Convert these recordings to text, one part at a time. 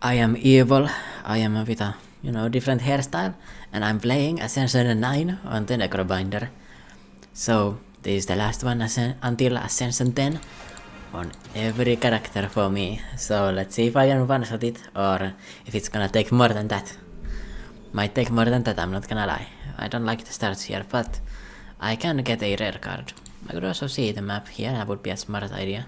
I am evil. I am with a different hairstyle, and I'm playing Ascension 9 on the Necrobinder. So this is the last one until Ascension 10 on every character for me. So let's see if I can one-shot it or if it's gonna take more than that. Might take more than that, I'm not gonna lie. I don't like the starts here, but I can get a rare card. I could also see the map here, that would be a smart idea.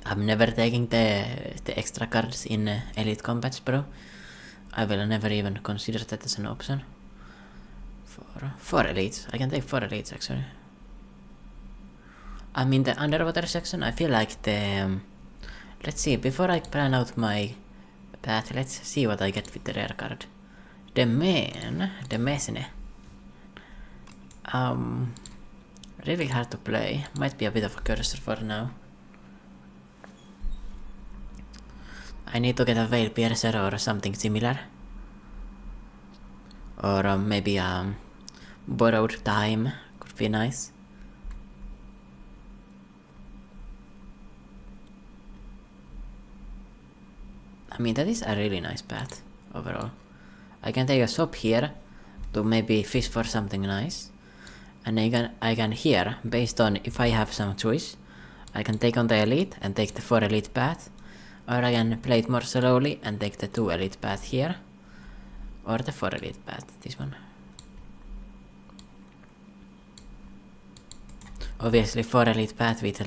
I'm never taking the extra cards in Elite Combats, bro. I will never even consider that as an option. For Elites. I can take 4 Elites actually. I'm in the underwater section. I feel like the... let's see, before I plan out my path, let's see what I get with the rare card. The Messine. Really hard to play. Might be a bit of a cursor for now. I need to get a Veil Piercer or something similar. Or maybe Borrowed Time could be nice. I mean, that is a really nice path overall. I can take a shop here to maybe fish for something nice. And I can here, based on if I have some choice, I can take on the Elite and take the 4 Elite path. Or I can play it more slowly and take the 2 Elite path here. Or the 4 Elite path, this one. Obviously 4 Elite path with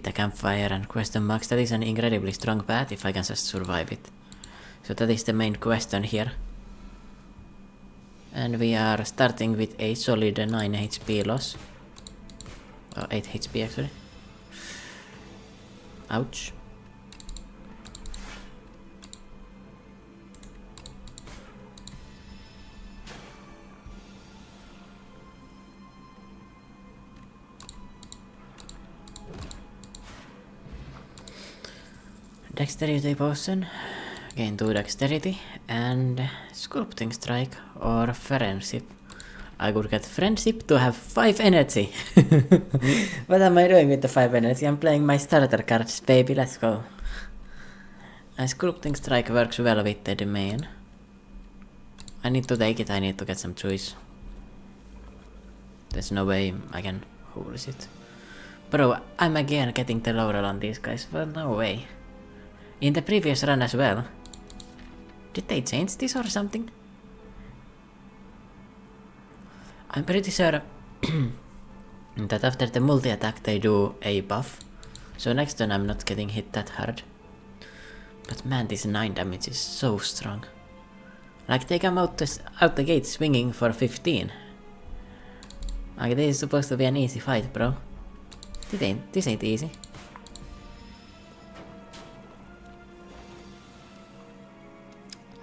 the campfire and question marks, that is an incredibly strong path if I can just survive it. So that is the main question here. And we are starting with a solid 9 HP loss. Or 8 HP actually. Ouch. Dexterity potion, gain 2 dexterity, and sculpting strike or friendship. I could get friendship to have 5 energy. What am I doing with the 5 energy? I'm playing my starter cards, baby, let's go. And sculpting strike works well with the domain. I need to take it, I need to get some choice. There's no way I can hold it. Bro, I'm again getting the laurel on these guys, but no way. In the previous run as well. Did they change this or something? I'm pretty sure that after the multi-attack they do a buff. So next turn I'm not getting hit that hard. But man, this 9 damage is so strong. Like they come out the gate swinging for 15. Like this is supposed to be an easy fight, bro. This ain't easy.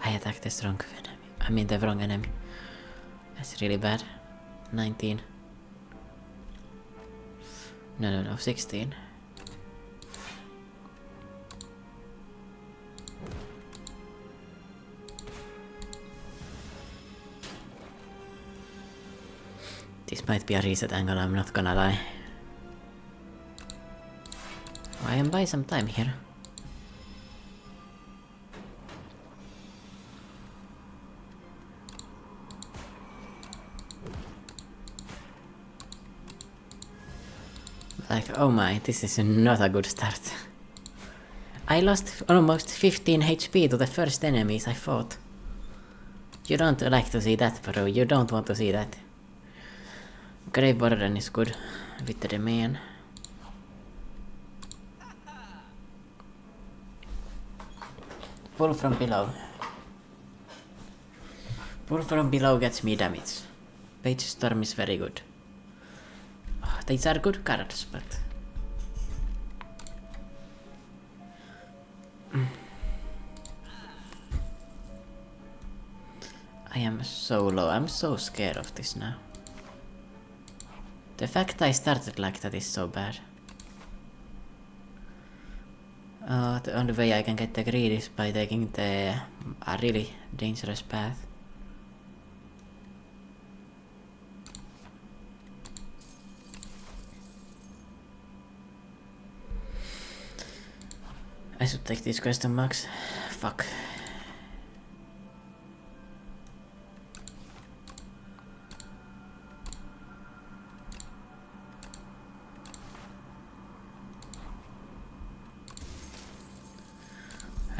I attacked the strong enemy. I mean the wrong enemy. That's really bad. 19. No, 16. This might be a reset angle, I'm not gonna lie. I am buying some time here. Like, oh my, this is not a good start. I lost almost 15 HP to the first enemies I fought. You don't like to see that, bro. You don't want to see that. Grave Warden is good with the domain. Pull from below. Pull from below gets me damage. Page Storm is very good. These are good cards, but... I am so low, I'm so scared of this now. The fact I started like that is so bad. The only way I can get the greed is by taking a really dangerous path. I should take these question marks. Fuck.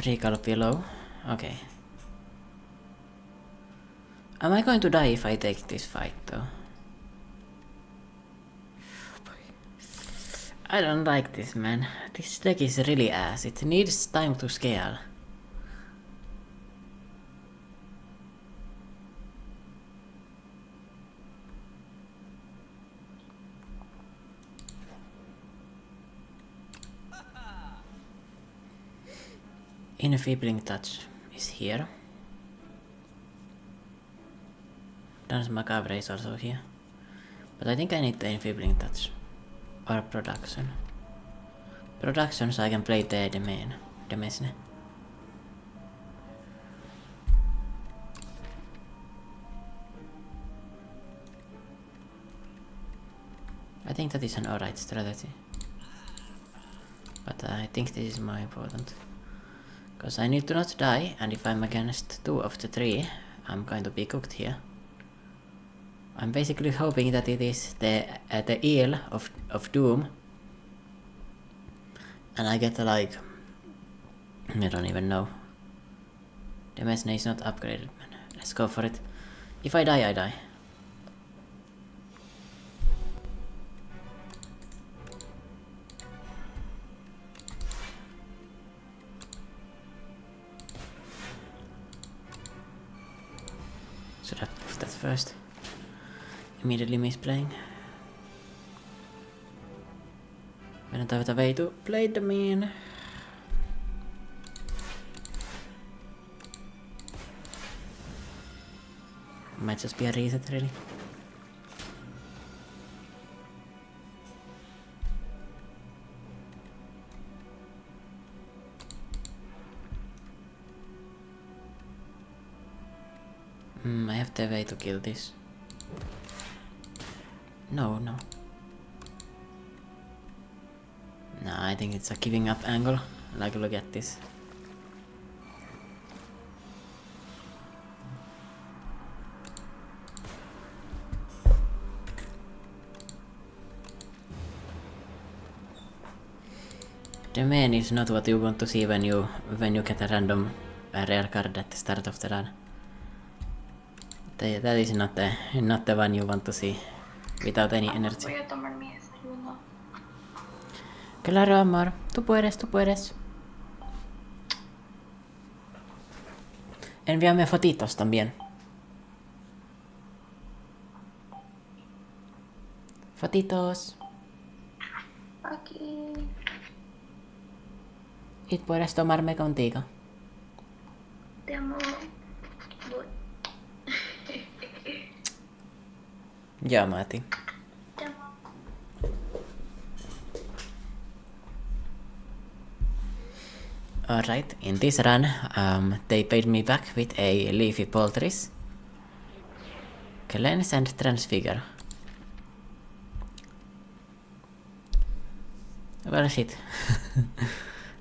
Recall pillow. Okay. Am I going to die if I take this fight though? I don't like this, man. This deck is really ass. It needs time to scale. Enfeebling touch is here. Dance Macabre is also here. But I think I need the enfeebling touch. Or production. Production so I can play the domain. Demesne. I think that is an alright strategy. But I think this is more important. Because I need to not die, and if I'm against 2 of the 3, I'm going to be cooked here. I'm basically hoping that it is the eel of doom. And I get like... I don't even know. The Mesne is not upgraded, man. Let's go for it. If I die, I die. Should have put that first. Immediately misplaying. I don't have a way to play the main. Might just be a reset, really. I have the way to kill this. No. No, I think it's a giving up angle. Like, look at this. The main is not what you want to see when you get a random rare card at the start of the run. That is not the one you want to see without any energy. Claro, amor. Tú puedes. Envíame fotitos también. Fotitos. Aquí. Y puedes tomarme contigo. Te amo. Yo amo a ti. Te amo. Alright, in this run, they paid me back with a Leafy Poultries, Cleanse and Transfigure. Well, shit.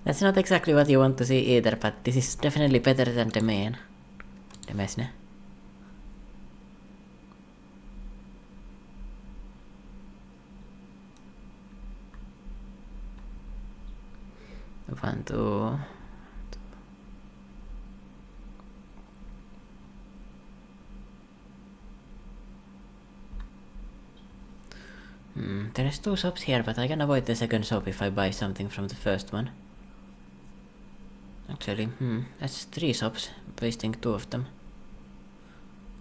That's not exactly what you want to see either, but this is definitely better than the main. The Mesne. One, two. There's 2 shops here, but I can avoid the second shop if I buy something from the first one. Actually, that's 3 shops, wasting 2 of them.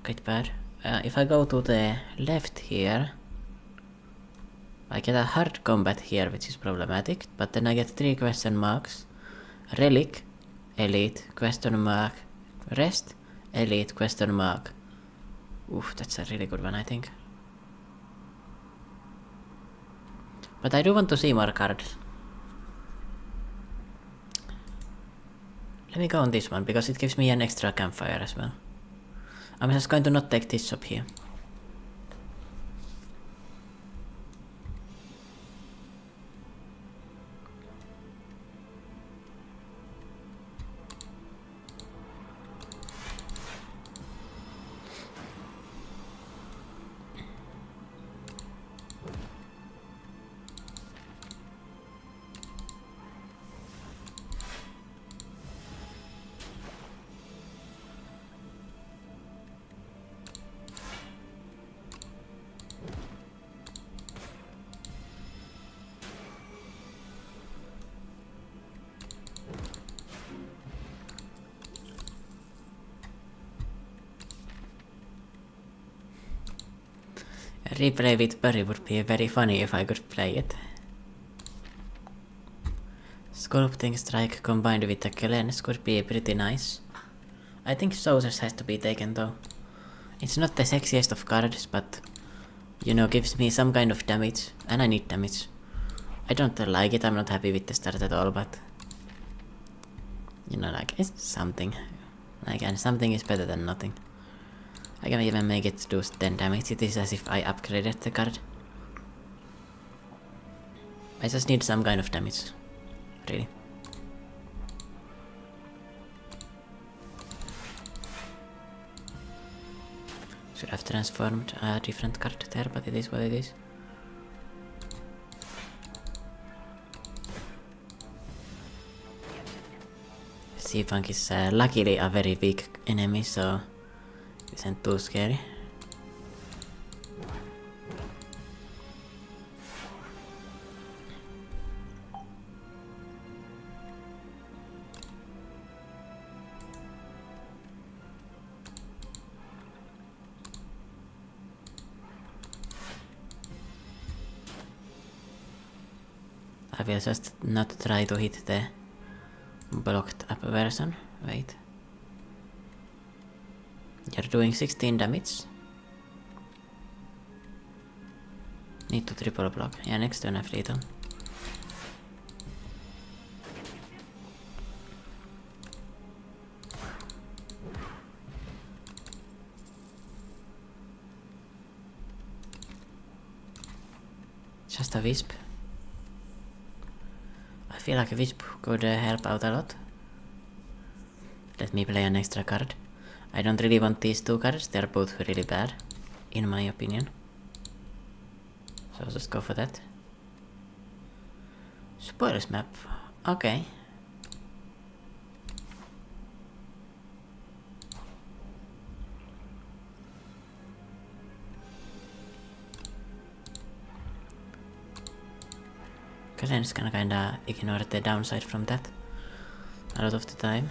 Quite bad. If I go to the left here, I get a hard combat here, which is problematic, but then I get 3 question marks. Relic, Elite, question mark, Rest, Elite, question mark. Oof, that's a really good one, I think. But I do want to see more cards. Let me go on this one, because it gives me an extra campfire as well. I'm just going to not take this shop here. Replay with Barry would be very funny if I could play it. Sculpting Strike combined with a cleanse could be pretty nice. I think Soldiers has to be taken though. It's not the sexiest of cards, but you know, gives me some kind of damage, and I need damage. I don't like it, I'm not happy with the start at all, but you know, like, it's something. Like, and something is better than nothing. I can even make it do 10 damage, it is as if I upgraded the card. I just need some kind of damage. Really. Should have transformed a different card there, but it is what it is. Seafunk is luckily a very weak enemy, so it isn't too scary. I will just not try to hit the blocked up version. Wait. You're doing 16 damage. Need to triple block. Yeah, next turn I have lethal. Just a wisp. I feel like a wisp could help out a lot. Let me play an extra card. I don't really want these two cards, they're both really bad, in my opinion. So I'll just go for that. Spoilers map. Okay. Kalen's gonna kinda ignore the downside from that a lot of the time.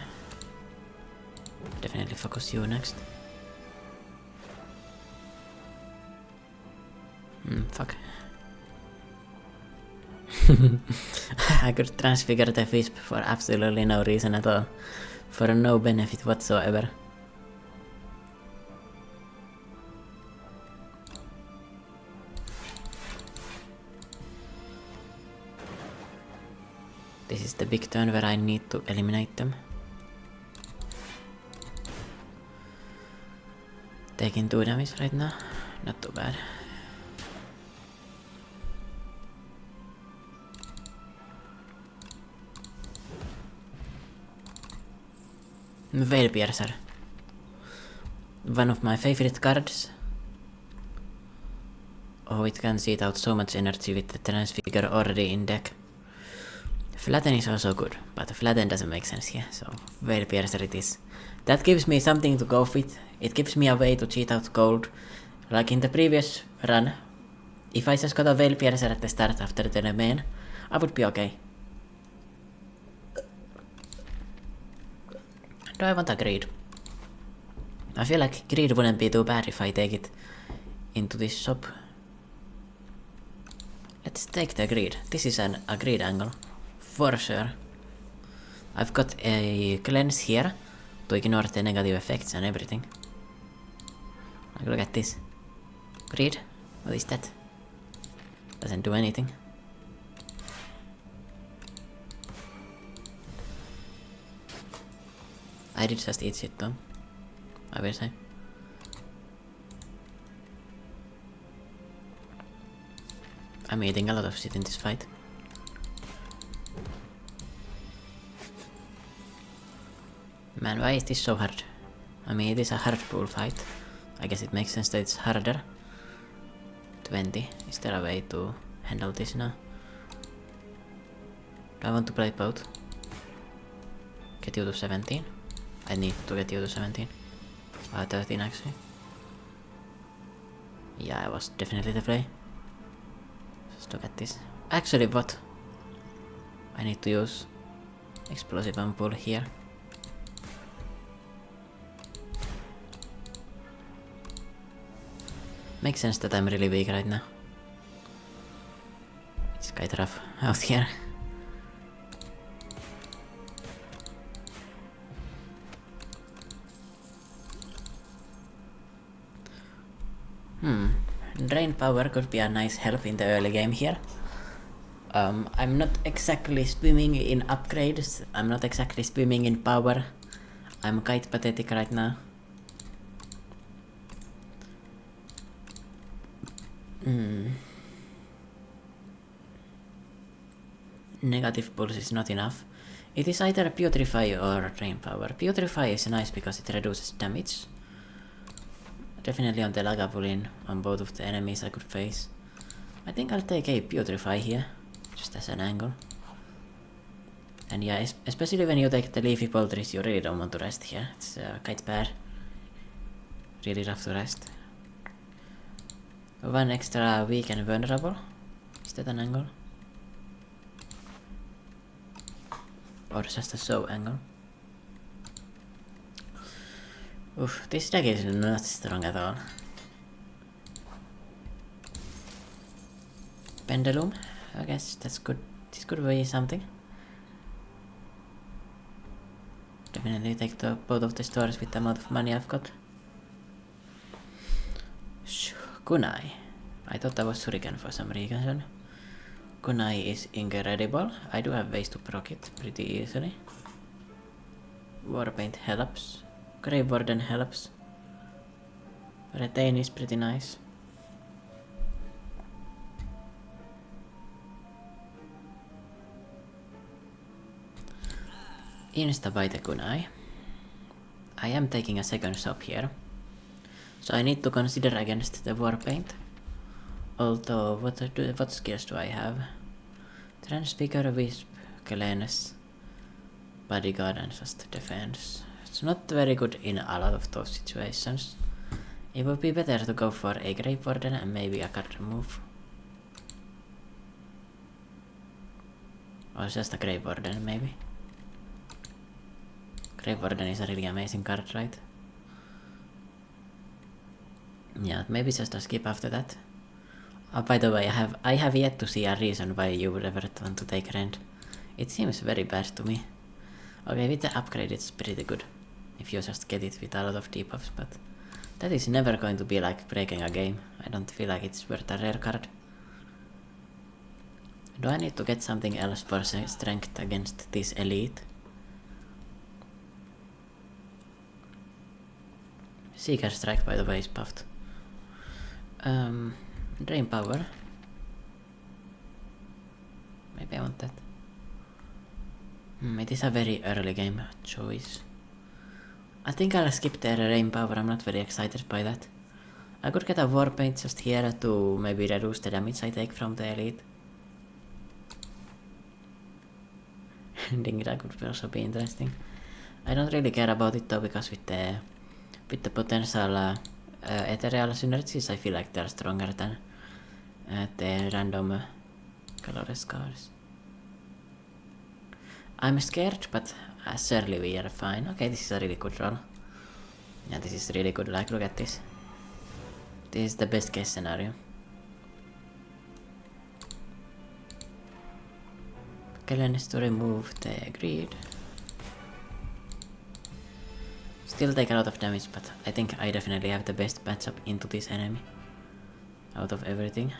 Definitely focus you next. Fuck. I could transfigure the wisp for absolutely no reason at all. For no benefit whatsoever. This is the big turn where I need to eliminate them. Taking 2 damage right now, not too bad. Veil Piercer. One of my favorite cards. Oh, it can seat out so much energy with the Transfigure already in deck. Flatten is also good, but Flatten doesn't make sense here, so Veil Piercer it is. That gives me something to go with. It gives me a way to cheat out gold. Like in the previous run, if I just got a Veil Piercer at the start after the domain, I would be okay. Do I want a greed? I feel like greed wouldn't be too bad if I take it into this shop. Let's take the greed. This is a greed angle. For sure. I've got a cleanse here to ignore the negative effects and everything. Like, look at this. Greed? What is that? Doesn't do anything. I did just eat shit though, I will say. I'm eating a lot of shit in this fight. Man, why is this so hard? I mean, it is a hard pool fight. I guess it makes sense that it's harder. 20. Is there a way to handle this now? Do I want to play both? Get you to 17? I need to get you to 17. 13 actually. Yeah, I was definitely the play. Just look at this. Actually, what? I need to use explosive pull here. makes sense that I'm really weak right now. It's quite rough out here. Drain power could be a nice help in the early game here. I'm not exactly swimming in upgrades, I'm not exactly swimming in power. I'm quite pathetic right now. Negative pulse is not enough. It is either Putrefy or Drain Power. Putrefy is nice because it reduces damage. Definitely on the Lagavulin, on both of the enemies I could face. I think I'll take a Putrefy here, just as an angle. And yeah, especially when you take the Leafy Poultries, you really don't want to rest here. It's quite bad. Really rough to rest. One extra weak and vulnerable. Is that an angle? Or just a show angle? Oof, this deck is not strong at all. Pendulum, I guess that's good. This could be something. Definitely take both of the stores with the amount of money I've got. Kunai. I thought that was Shuriken for some reason. Kunai is incredible. I do have ways to proc it pretty easily. Warpaint helps. Grave Warden helps. Retain is pretty nice. Insta by the Kunai. I am taking a second shop here. So I need to consider against the Warpaint. Although, what skills do I have? Transfigure, Wisp, Cleanse, Bodyguard and just Defense. It's not very good in a lot of those situations. It would be better to go for a Grave Warden and maybe a card remove. Or just a Grave Warden maybe. Grave Warden is a really amazing card, right? Yeah, maybe just a skip after that. By the way, I have yet to see a reason why you would ever want to take Rend. It seems very bad to me. Okay, with the upgrade it's pretty good. If you just get it with a lot of debuffs, but that is never going to be like breaking a game. I don't feel like it's worth a rare card. Do I need to get something else for strength against this elite? Seeker Strike, by the way, is buffed. Drain Power. Maybe I want that. It is a very early game choice. I think I'll skip the Drain Power, I'm not very excited by that. I could get a Warpaint just here to maybe reduce the damage I take from the elite. Dingra could also be interesting. I don't really care about it though, because with the potential ethereal synergies, I feel like they're stronger than the random colorless cards. I'm scared, but surely we are fine. Okay, this is a really good roll. Yeah, this is really good. Like, look at this. This is the best case scenario. Cleanse to remove the greed. Still take a lot of damage, but I think I definitely have the best matchup into this enemy. Out of everything.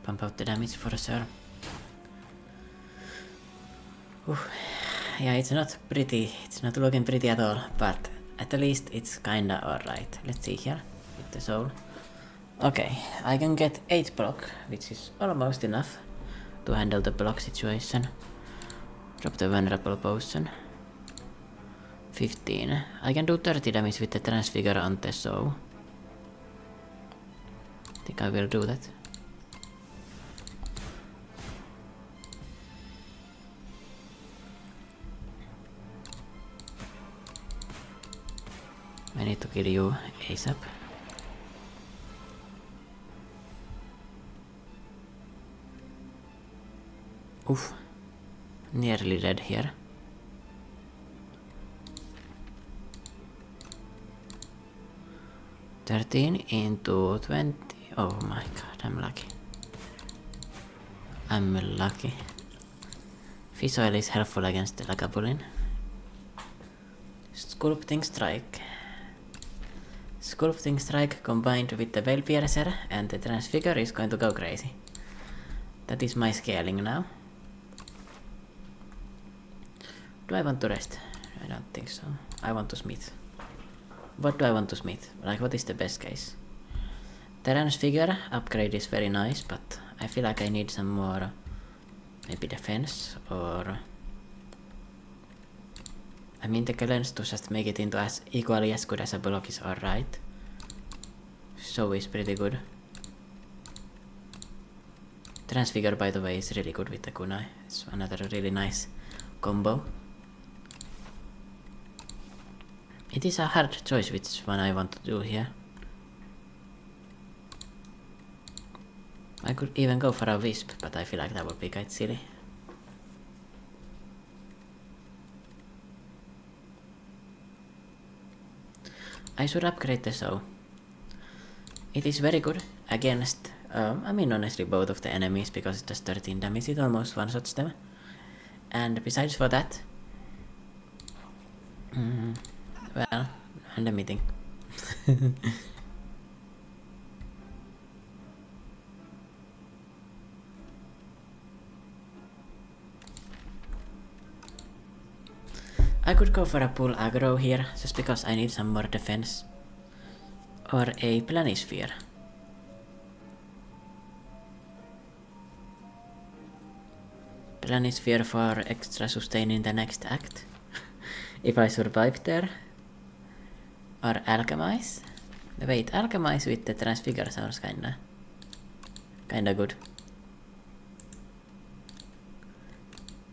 Pump out the damage for sure. Yeah, it's not pretty, it's not looking pretty at all, but at least it's kinda alright. Let's see here, with the soul. Okay, I can get 8 block, which is almost enough to handle the block situation. Drop the vulnerable potion. 15. I can do 30 damage with the transfigure on the soul. Think I will do that. I need to kill you ASAP. Oof. Nearly dead here. $13 into 20. Oh my god, I'm lucky. I'm lucky. Fish oil is helpful against the Lagavulin. Sculpting Strike. Sculpting Strike combined with the Veil Piercer and the Transfigure is going to go crazy. That is my scaling now. Do I want to rest? I don't think so. I want to smith. What do I want to smith? Like, what is the best case? Transfigure upgrade is very nice, but I feel like I need some more... maybe defense, or... I mean, the cleanse to just make it into as equally as good as a block is alright. So is pretty good. Transfigure, by the way, is really good with the kunai. It's another really nice combo. It is a hard choice which one I want to do here. I could even go for a wisp, but I feel like that would be quite silly. I should upgrade the soul. It is very good against, I mean honestly both of the enemies, because it does 13 damage, it almost one-shots them. And besides for that... well, let me think. I could go for a pull aggro here, just because I need some more defense. Or a Planisphere. Planisphere for extra sustain in the next act. If I survive there. Or Alchemize. Wait, Alchemize with the Transfigure sounds kinda good.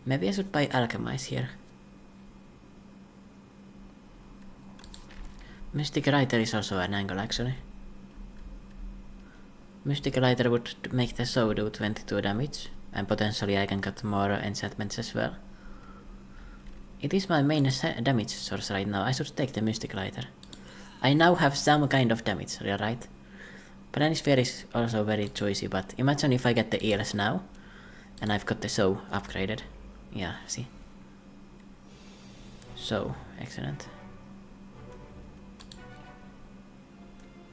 Maybe I should buy Alchemize here. Mystic Lighter is also an angle actually. Mystic Lighter would make the soul do 22 damage, and potentially I can get more enchantments as well. It is my main damage source right now. I should take the Mystic Lighter. I now have some kind of damage, right? Planisphere is also very choicy, but imagine if I get the eels now, and I've got the soul upgraded. Yeah, see? So, excellent.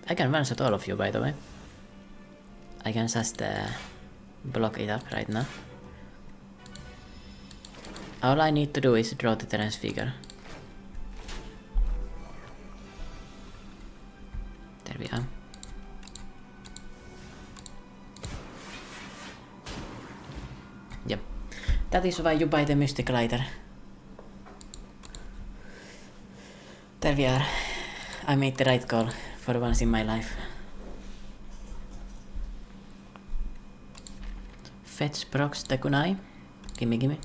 I can one-shot all of you, by the way. I can just block it up right now. All I need to do is draw the Transfigure. There we are. Yep. That is why you buy the Mystic Lighter. There we are. I made the right call for once in my life. Fetch procs the kunai. Gimme.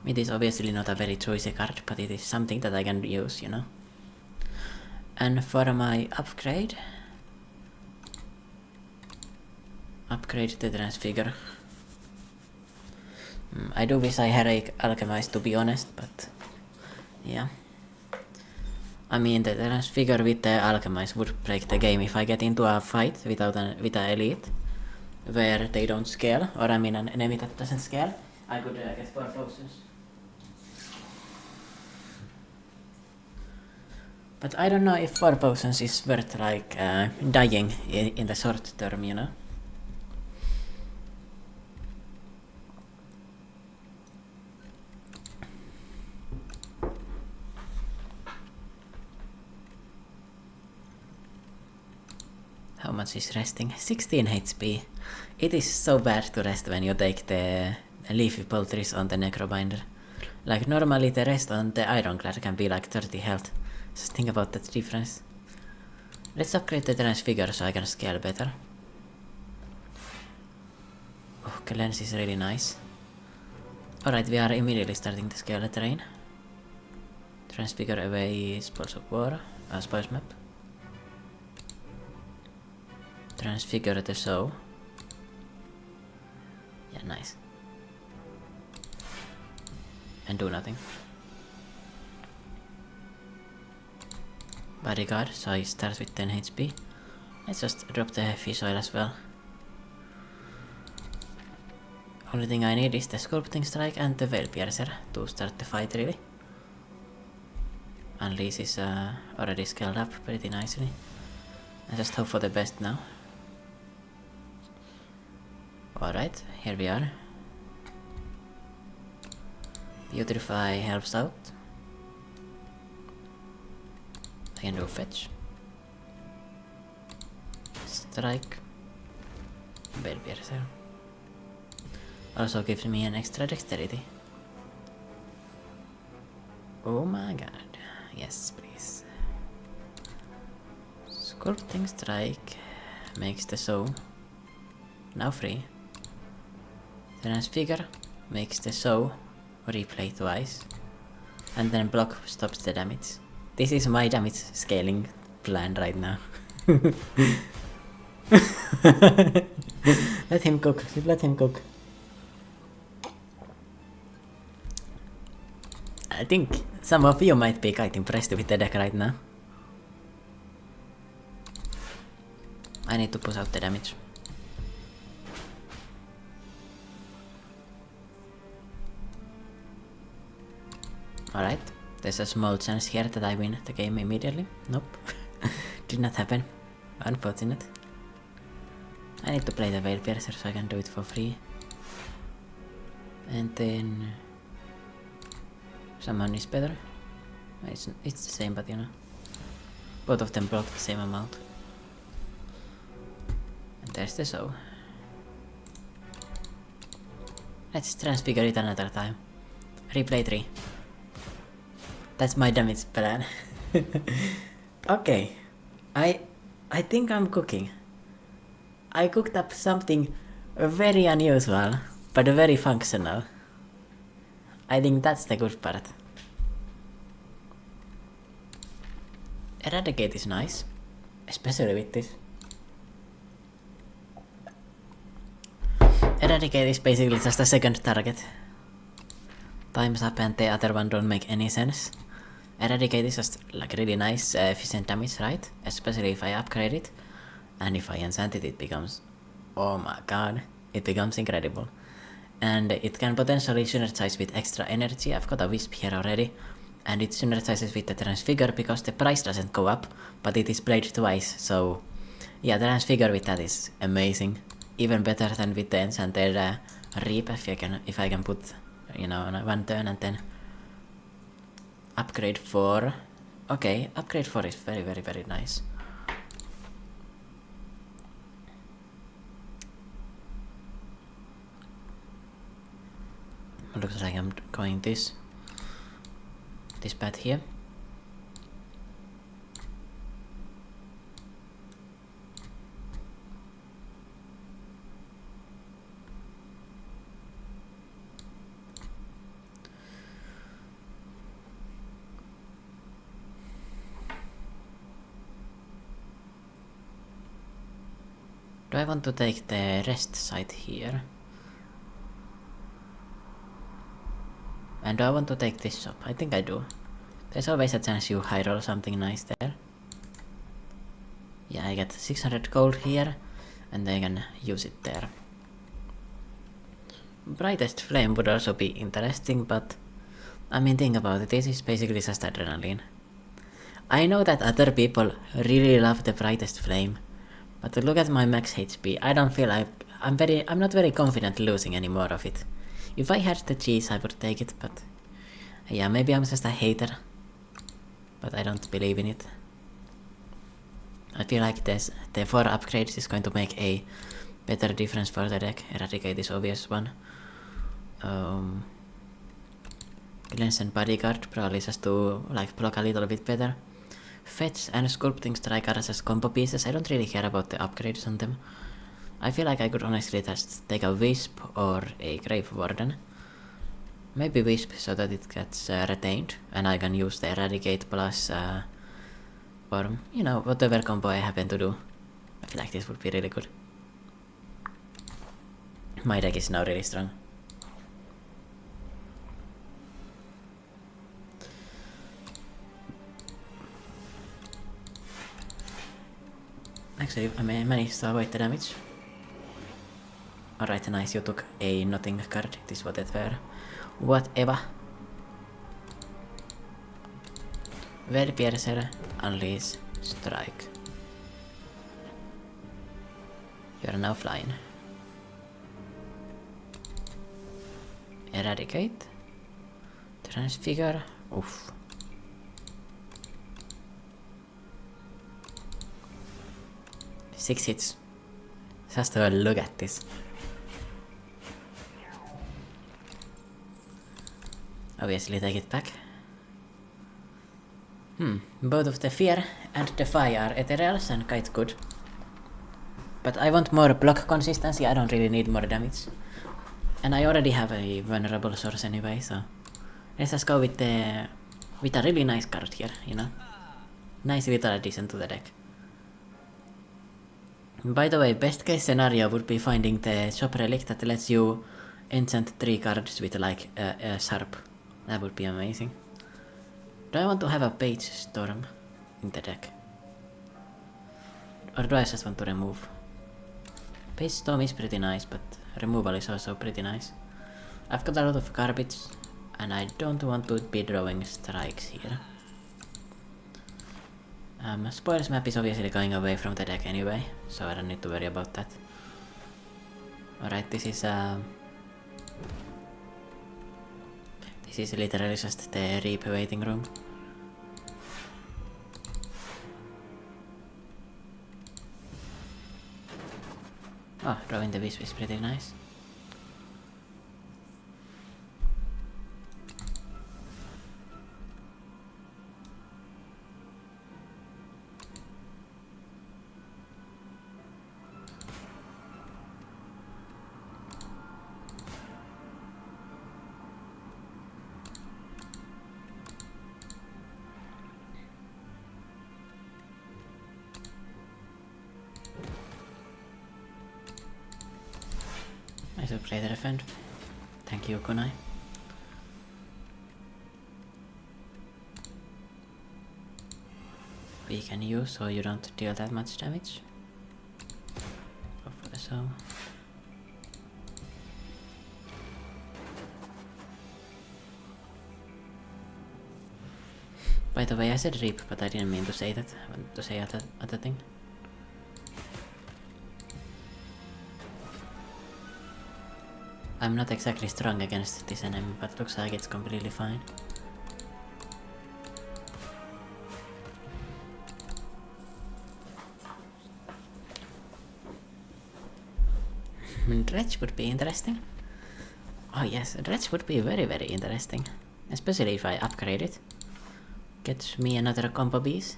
It is obviously not a very choicy card, but it is something that I can use, you know. And for my upgrade... upgrade the Transfigure. I do wish I had a Alchemize, to be honest, but... yeah. I mean, the Transfigure with the Alchemize would break the game if I get into a fight with an elite where they don't scale, or I mean an enemy that doesn't scale. I could get 4 potions. But I don't know if 4 potions is worth like dying in the short term, you know? How much is resting? 16 HP. It is so bad to rest when you take the Leafy Poultries on the Necrobinder. Like normally the rest on the Ironclad can be like 30 health. Just think about that difference. Let's upgrade the Transfigure so I can scale better. Oh, Cleanse is really nice. Alright, we are immediately starting to scale the train. Transfigure away Spells of War, Spice map. Transfigure the show. Yeah, nice. And do nothing. Bodyguard, so I start with 10 HP. Let's just drop the fish oil as well. Only thing I need is the Sculpting Strike and the Veil Piercer to start the fight really. Unleash is already scaled up pretty nicely. I just hope for the best now. Alright, here we are. Beautify helps out. I can do fetch. Strike. Veil Piercer. Also gives me an extra dexterity. Oh my god. Yes, please. Sculpting Strike makes the show now free. Transfigure makes the show replay twice. And then block stops the damage. This is my damage scaling plan right now. Let him cook, let him cook. I think some of you might be quite impressed with the deck right now. I need to push out the damage. Alright, there's a small chance here that I win the game immediately. Nope, did not happen. Unfortunate. I need to play the Veil Piercer so I can do it for free. And then summon is better. It's the same, but you know, both of them block the same amount. And there's the show. Let's transfigure it another time. Replay 3. That's my damage plan. Okay, I think I'm cooking. I cooked up something very unusual, but very functional. I think that's the good part. Eradicate is nice, especially with this. Eradicate is basically just a second target. Time's up and the other one don't make any sense. Eradicate is just like really nice efficient damage, right? Especially if I upgrade it. And if I enchant it, it becomes, oh my god, it becomes incredible. And it can potentially synergize with extra energy. I've got a Wisp here already. And it synergizes with the Transfigure because the price doesn't go up, but it is played twice. So yeah, the Transfigure with that is amazing. Even better than with the enchanted Reap if I can put, you know, on one turn and then upgrade 4. Okay, upgrade 4 is very, very, very nice. Looks like I'm going this path here. Do I want to take the rest site here? And do I want to take this shop? I think I do. There's always a chance you high roll something nice there. Yeah, I get 600 gold here, and I can use it there. Brightest Flame would also be interesting, but I mean, think about it, this is basically just adrenaline. I know that other people really love the Brightest Flame, but look at my max HP. I don't feel like I'm not very confident losing any more of it. If I had the cheese, I would take it, but yeah, maybe I'm just a hater. But I don't believe in it. I feel like the 4 upgrades is going to make a better difference for the deck. Eradicate is obvious one. Cleanse and Bodyguard probably just to like block a little bit better. Fetch and Sculpting Strike are just combo pieces. I don't really care about the upgrades on them. I feel like I could honestly just take a Wisp or a Grave Warden. Maybe Wisp so that it gets retained and I can use the Eradicate plus or, you know, whatever combo I happen to do. I feel like this would be really good. My deck is now really strong. Actually, I managed to avoid the damage. Alright, nice, you took a nothing card, this was fair. Whatever. Well, Piercer, unleash, strike. You are now flying. Eradicate. Transfigure. Oof. Six hits. Just have a look at this. Obviously take it back. Both of the fear and the fire are ethereals and quite good. But I want more block consistency, I don't really need more damage. And I already have a vulnerable source anyway, so let's just go with a really nice card here, you know. Nice little addition to the deck. By the way, best case scenario would be finding the shop relic that lets you enchant 3 cards with like a sharp. That would be amazing. Do I want to have a page storm in the deck? Or do I just want to remove? Page storm is pretty nice, but removal is also pretty nice. I've got a lot of garbage and I don't want to be drawing strikes here. Spoils map is obviously going away from the deck anyway, so I don't need to worry about that. Alright, this is literally just the Reap waiting room. Oh, drawing the Wisp is pretty nice. I should play the defend. Thank you, Kunai. We can use so you don't deal that much damage. Hopefully so. By the way, I said Reap, but I didn't mean to say that. I wanted to say other thing. I'm not exactly strong against this enemy, but looks like it's completely fine. Dredge would be interesting. Oh yes, Dredge would be very interesting. Especially if I upgrade it. Gets me another combo piece.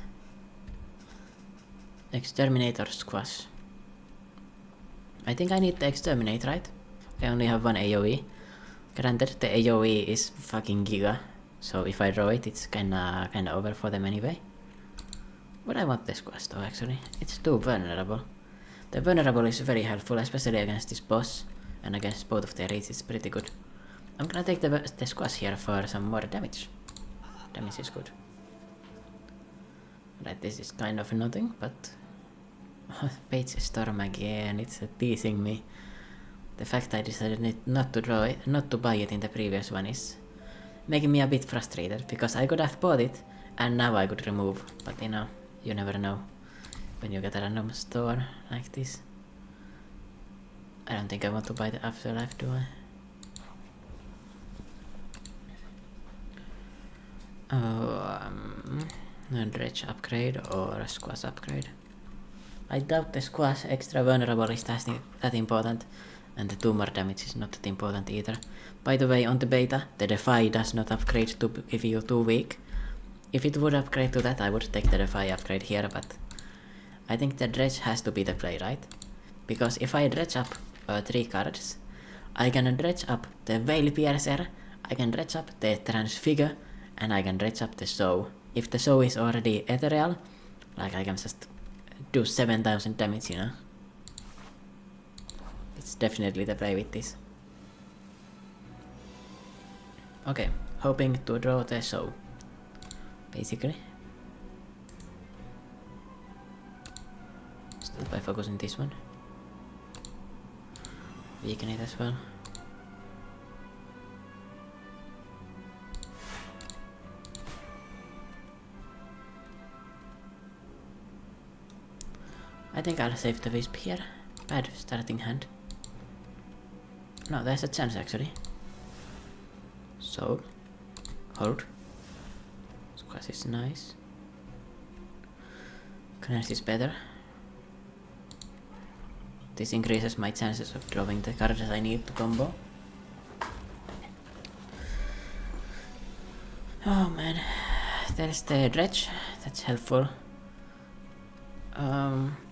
Exterminator Squash. I think I need to exterminate, right? I only have one AoE. Granted, the AoE is fucking giga, so if I draw it, it's kinda over for them anyway. But I want the squash though, actually. It's too vulnerable. The vulnerable is very helpful, especially against this boss, and against both of their elites, it's pretty good. I'm gonna take the squash here for some more damage. Damage is good. Right, this is kind of nothing, but... Page Storm again, it's teasing me. The fact I decided not to draw it, not to buy it in the previous one is making me a bit frustrated, because I could have bought it and now I could remove, but you know, you never know when you get a random store like this. I don't think I want to buy the Afterlife, do I? A Dredge upgrade or a Squash upgrade. I doubt the Squash extra vulnerable is that important. And the 2 more damage is not that important either. By the way, on the beta, the Defy does not upgrade to give you 2 weak. If it would upgrade to that, I would take the Defy upgrade here, but I think the Dredge has to be the play, right? Because if I dredge up 3 cards, I can dredge up the Veil Piercer, I can dredge up the transfigure and I can dredge up the soul. If the soul is already ethereal, like I can just do 7000 damage, you know. It's definitely the play with this. Okay, hoping to draw the soul, basically. Start by focusing this one. Weaken it as well. I think I'll save the wisp here. Bad starting hand. No, there's a chance actually. So, hold. Squash is nice. Cleanse is better. This increases my chances of drawing the cards I need to combo. Oh man, there's the dredge, that's helpful.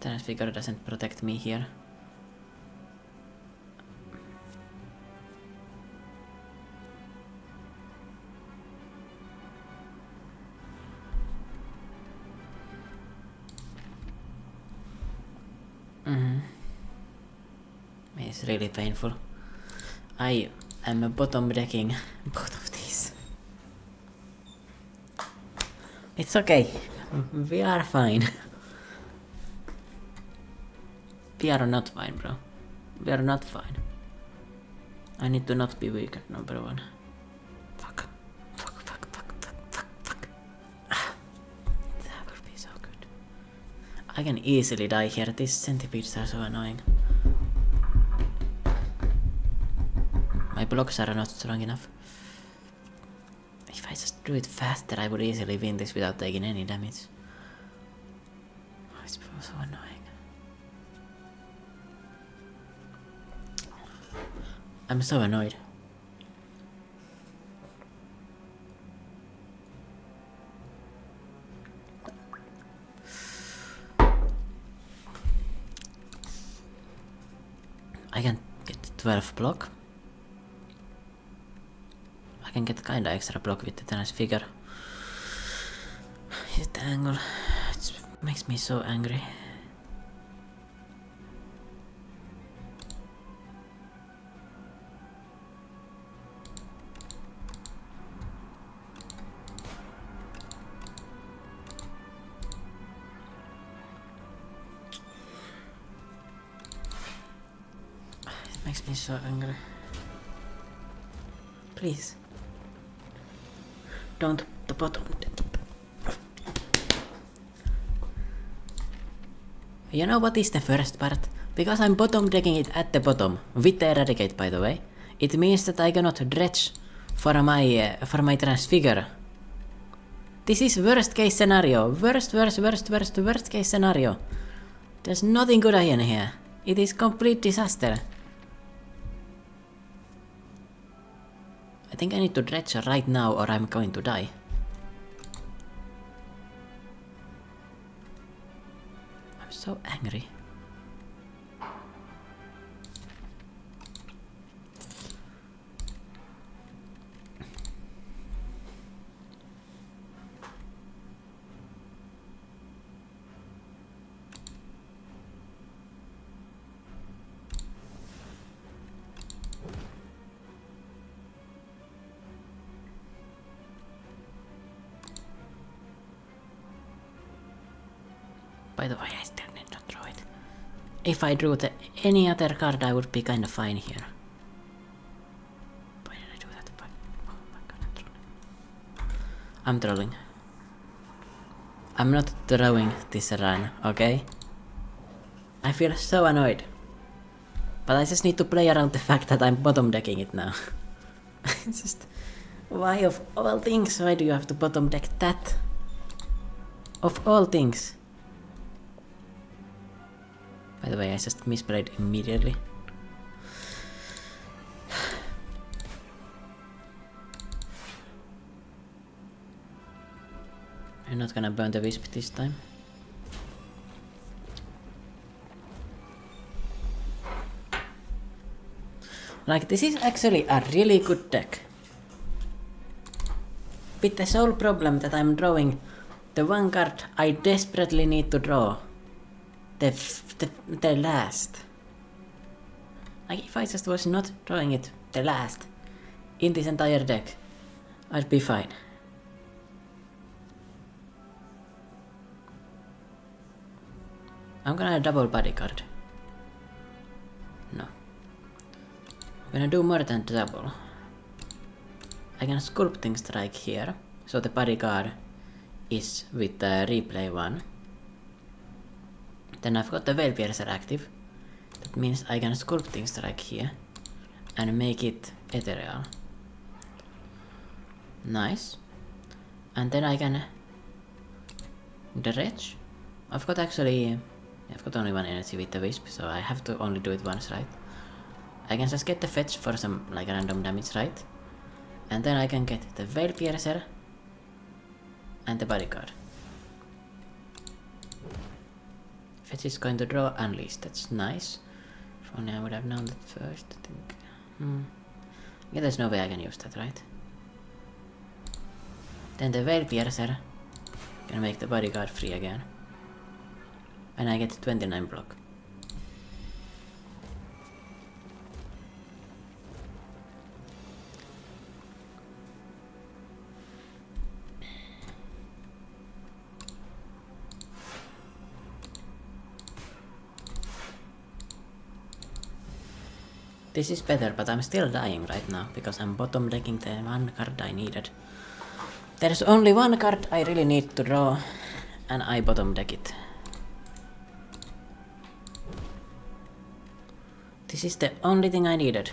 Transfigure doesn't protect me here. It's really painful. I am bottom decking both of these. It's okay. We are fine. We are not fine, bro. We are not fine. I need to not be weak at number 1. Fuck. That would be so good. I can easily die here. These centipedes are so annoying. My blocks are not strong enough. If I just do it faster, I would easily win this without taking any damage. Oh, it's so annoying. I'm so annoyed. I can get 12 block. I can get kinda extra block with the transfigure. His angle. It makes me so angry. It makes me so angry. Please. Don't the bottom. You know what is the first part? Because I'm bottom decking it at the bottom, with the eradicate by the way, it means that I cannot dredge for my transfigure. This is worst case scenario. Worst case scenario. There's nothing good in here. It is complete disaster. I think I need to dredge right now or I'm going to die. I'm so angry. By the way, I still need to draw it. If I drew any other card, I would be kinda fine here. Why did I do that? Oh my god, I'm trolling. I'm not throwing this run, okay? I feel so annoyed. But I just need to play around the fact that I'm bottom decking it now. It's just... Why of all things, why do you have to bottom deck that? Of all things. By the way, I just misplayed immediately. I'm not gonna burn the wisp this time. Like, this is actually a really good deck. with the sole problem that I'm drawing the one card I desperately need to draw. The last. Like if I just was not drawing it the last in this entire deck, I'd be fine. I'm gonna double bodyguard. No. I'm gonna do more than double. I can sculpting strike here, so the bodyguard is with the replay one. Then I've got the Veil Piercer active. That means I can sculpting strike here and make it ethereal. Nice. And then I can dredge. I've got only one energy with the wisp, so I have to only do it once, right? I can just get the fetch for some like random damage, right? And then I can get the Veil Piercer and the bodyguard. Fetch is going to draw Unleash, that's nice. If only I would have known that first, I think. Yeah, there's no way I can use that, right? Then the Veil Piercer can make the bodyguard free again. And I get 29 block. This is better, but I'm still dying right now because I'm bottom decking the one card I needed. There's only one card I really need to draw, and I bottom deck it. This is the only thing I needed.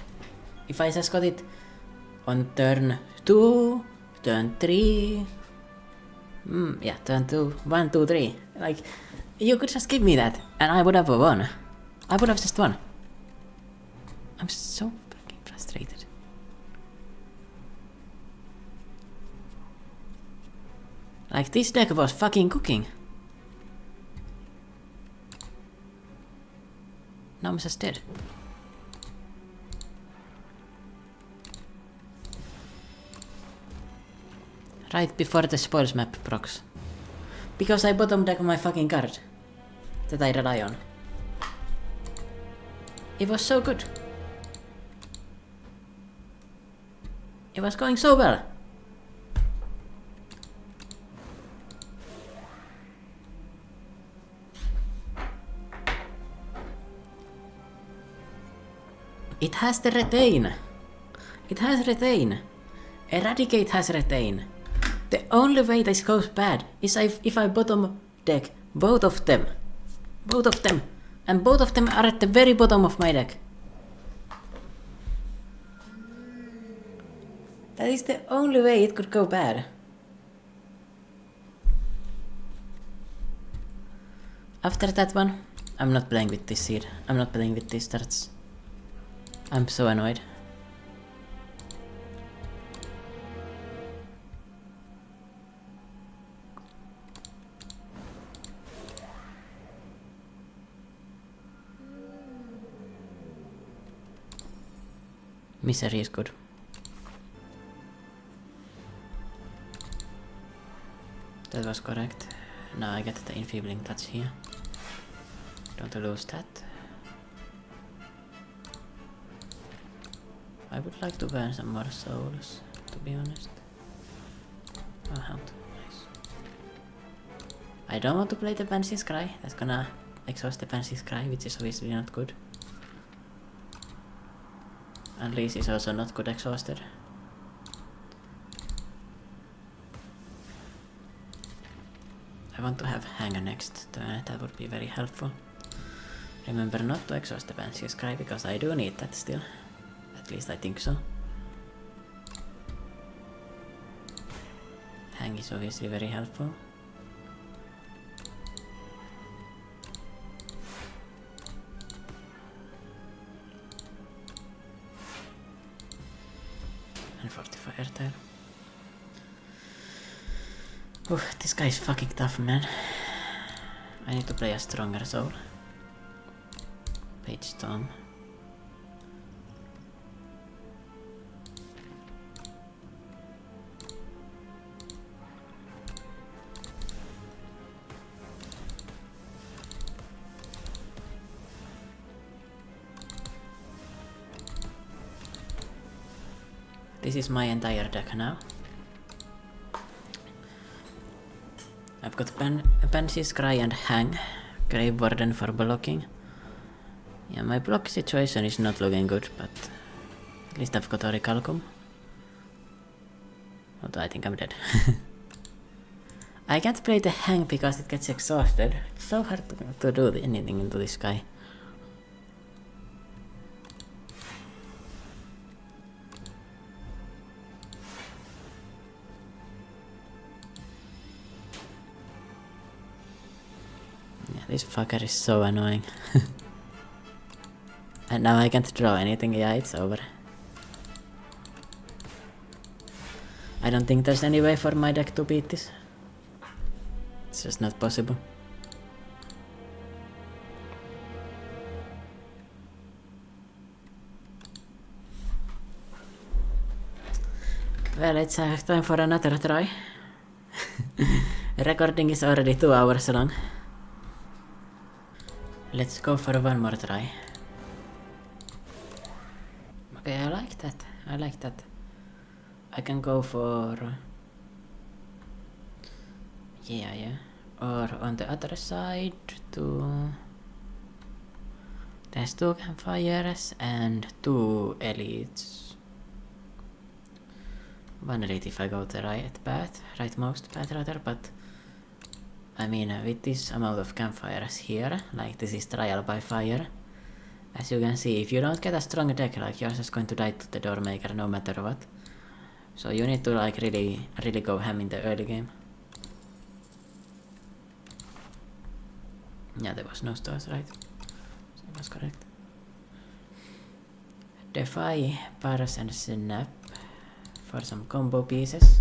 If I just got it on turn 2, turn 3... yeah, turn 2, 1, 2, 3. Like, you could just give me that, and I would have won. I would have just won. I'm so fucking frustrated. Like, this deck was fucking cooking. Now I'm just dead. Right before the spoils map procs. Because I bottom deck my fucking card that I rely on. It was so good. It was going so well. It has the retain. It has retain. Eradicate has retain. The only way this goes bad is if I bottom deck both of them. Both of them. And both of them are at the very bottom of my deck. That is the only way it could go bad. After that one, I'm not playing with this seed. I'm not playing with these starts. I'm so annoyed. Misery is good. That was correct. Now I get the enfeebling touch here. Don't lose that. I would like to burn some more souls, to be honest. Oh, how to, nice. I don't want to play the Banshee's Cry. That's gonna exhaust the Banshee's Cry, which is obviously not good. Unleash is also not good exhausted. I want to have Hanger next turn, that would be very helpful. Remember not to exhaust the Banshee's Cry, because I do need that still. At least I think so. Hang is obviously very helpful. And Fortifier there. This guy is fucking tough, man. I need to play a stronger soul. Page Storm. This is my entire deck now. I've got Banshee's Cry and Hang, Grave Warden for blocking. Yeah, my block situation is not looking good, but at least I've got Orichalcum. Although I think I'm dead. I can't play the Hang because it gets exhausted. It's so hard to do anything into this guy. Yeah, this fucker is so annoying. And now I can't draw anything, yeah, it's over. I don't think there's any way for my deck to beat this. It's just not possible. Well, it's time for another try. Recording is already 2 hours long. Let's go for one more try. Okay, I like that. I like that. I can go for... Yeah. Or on the other side to... There's 2 campfires and 2 elites. 1 elite if I go the rightmost path rather, but... I mean, with this amount of campfires here, like this is trial by fire. As you can see, if you don't get a strong deck, like you're just going to die to the Doormaker no matter what. So you need to like really go ham in the early game. Yeah, there was no stars, right? So it was correct. Defy, Paras and Snap for some combo pieces.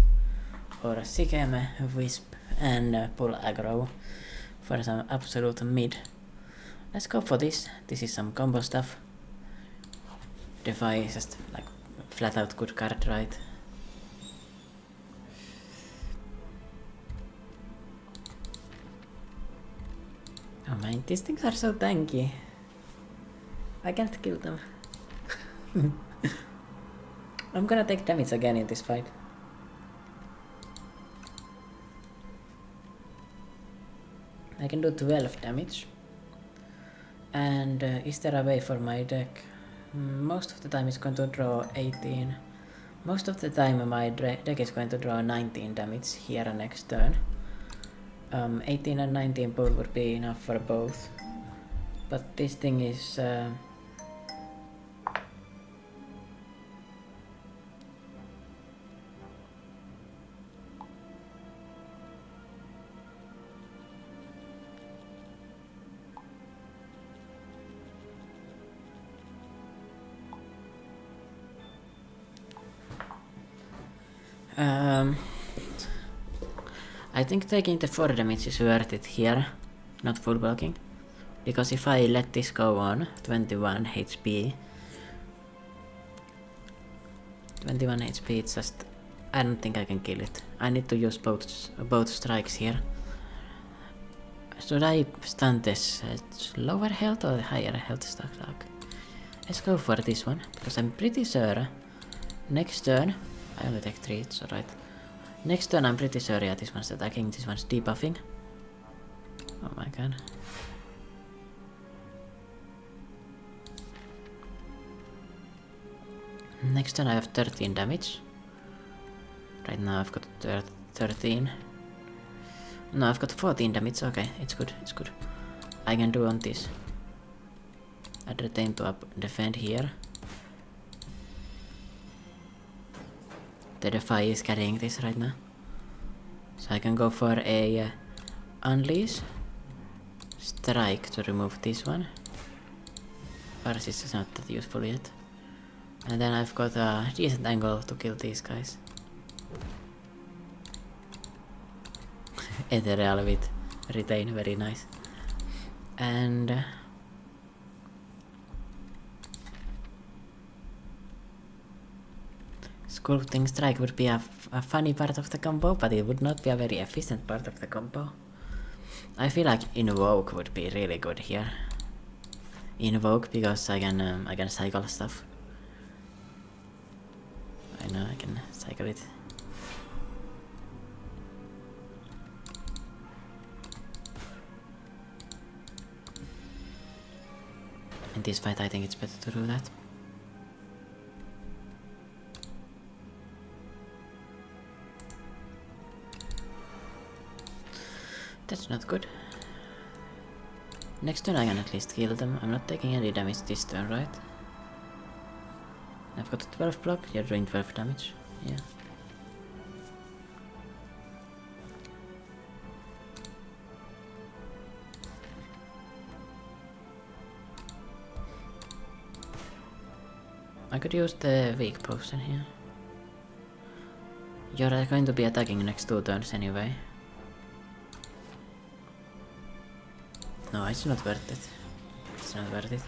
Or Sikeme, Wisp and pull aggro for some absolute mid. Let's go for this. This is some combo stuff. Defy is just like flat out good card, right? Oh man, these things are so tanky. I can't kill them. I'm gonna take damage again in this fight. I can do 12 damage. And is there a way for my deck? Most of the time it's going to draw 18. Most of the time my deck is going to draw 19 damage here next turn. 18 and 19 both would be enough for both. But this thing is... I think taking the 4 damage is worth it here, not full blocking. Because if I let this go on, 21 HP, it's just... I don't think I can kill it. I need to use both strikes here. Should I stun this lower health or higher health stack? Let's go for this one, because I'm pretty sure next turn... I only take 3, it's alright. Next turn I'm pretty sure, yeah, this one's attacking, this one's debuffing. Oh my god. Next turn I have 13 damage. Right now I've got 13. No, I've got 14 damage, okay, it's good. I can do on this. I'd retain to defend here. The Defy is carrying this right now. So I can go for a Unleash. Strike to remove this one. Paras is not that useful yet. And then I've got a decent angle to kill these guys. Ethereal with retain, very nice. And... Sculpting Strike would be a funny part of the combo, but it would not be a very efficient part of the combo. I feel like Invoke would be really good here. Invoke because I can cycle stuff. I know I can cycle it. In this fight I think it's better to do that. That's not good. Next turn I can at least kill them. I'm not taking any damage this turn, right? I've got a 12 block, you're doing 12 damage. Yeah. I could use the weak potion here. You're going to be attacking next 2 turns anyway. No, it's not worth it. It's not worth it.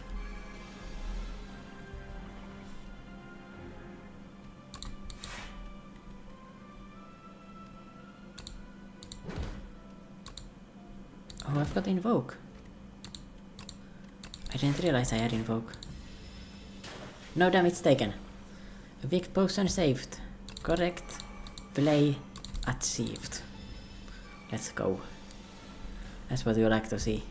Oh, I've got Invoke. I didn't realize I had Invoke. No damage taken. Weak potion saved. Correct. Play achieved. Let's go. That's what you like to see.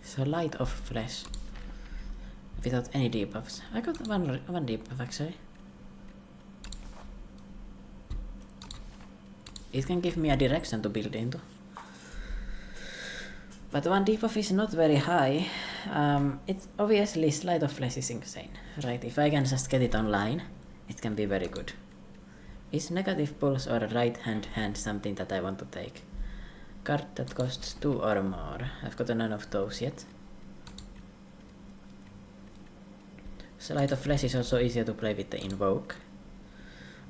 So light of flesh. Without any debuffs. I got one debuff actually. It can give me a direction to build into. But one debuff is not very high. It's obviously Sleight of Flesh is insane, right? If I can just get it online, it can be very good. Is negative pulse or right hand something that I want to take? Card that costs 2 or more. I've got none of those yet. Sleight of Flesh is also easier to play with the Invoke.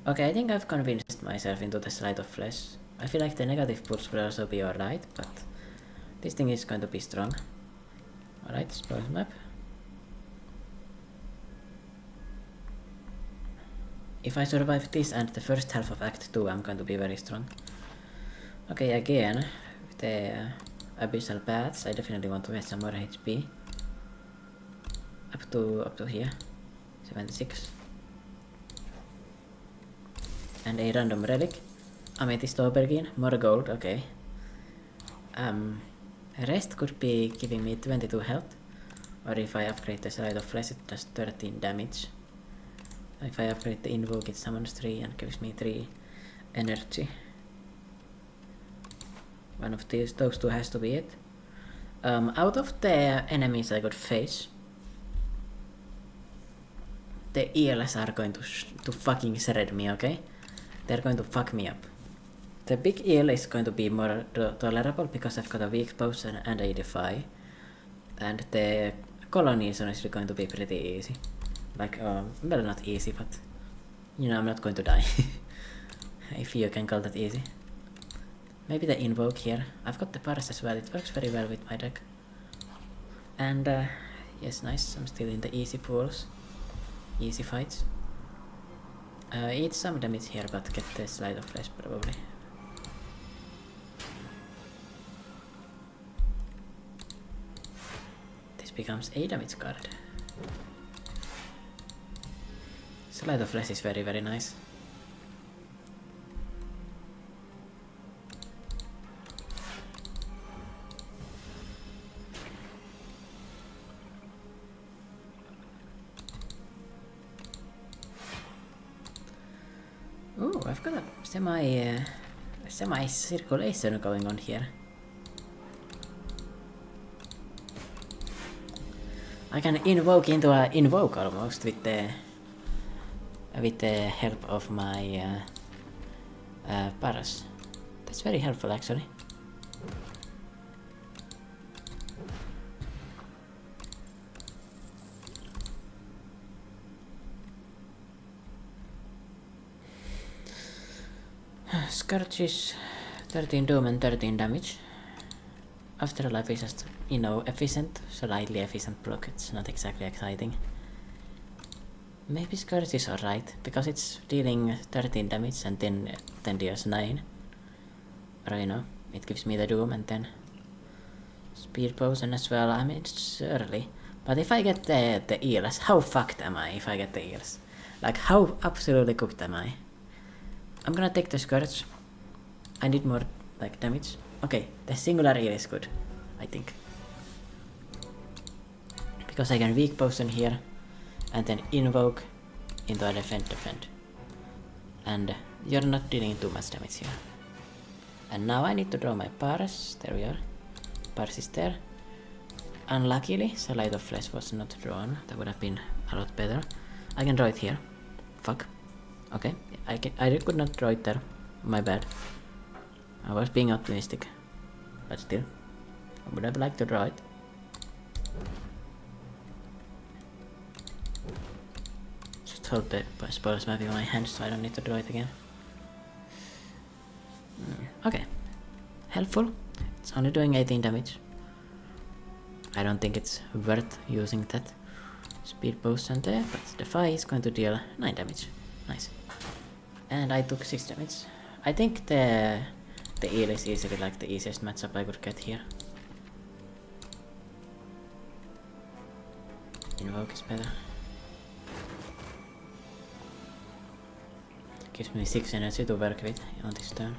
Okay, I think I've convinced myself into the Sleight of Flesh. I feel like the negative pulse will also be alright, but this thing is going to be strong. Alright, explore map. If I survive this and the first half of Act 2, I'm going to be very strong. Okay, again, with the Abyssal Paths, I definitely want to get some more HP. Up to here. 76. And a random relic. Amethyst Aubergine, more gold, okay. Rest could be giving me 22 health. Or if I upgrade the Sleight of Flesh, it does 13 damage. If I upgrade the Invoke, it summons 3 and gives me 3 energy. One of those two has to be it. Out of the enemies I could face, the eels are going to fucking shred me, okay? They're going to fuck me up. The big eel is going to be more tolerable because I've got a weak potion and a defy. And the colony is honestly going to be pretty easy. Like, well, not easy, but you know, I'm not going to die. If you can call that easy. Maybe the Invoke here. I've got the Pars as well, it works very well with my deck. And yes, nice, I'm still in the easy pools. Easy fights. Eat some damage here, but get the Sleight of Flesh probably. This becomes a damage card. Sleight of Flesh is very, very nice. Ooh, I've got a semi-circulation going on here. I can invoke into a invoke almost with the help of my Paras. That's very helpful actually. Scourges, 13 doom and 13 damage. Afterlife is just, you know, efficient, slightly efficient block, it's not exactly exciting. Maybe Scourge is alright, because it's dealing 13 damage and then deals 9. Or you know, it gives me the doom and then Speed potion as well. I mean, it's early. But if I get the eels, how fucked am I if I get the eels? Like, how absolutely cooked am I? I'm gonna take the Scourge. I need more, like, damage. Okay, the singular eel is good, I think. Because I can weak potion here, and then invoke into a defend. And you're not dealing too much damage here. And now I need to draw my Pars. There we are. Pars is there. Unluckily, Light of Flesh was not drawn. That would have been a lot better. I can draw it here. Fuck. Okay, I could not draw it there. My bad. I was being optimistic. But still, I would have liked to draw it. Just hold the spoilers map in my hand so I don't need to draw it again. Okay. Helpful. It's only doing 18 damage. I don't think it's worth using that speed potion there, but the Defy is going to deal 9 damage. Nice. And I took 6 damage. I think the eel is easily like the easiest matchup I could get here. Invoke is better. Gives me 6 energy to work with on this turn.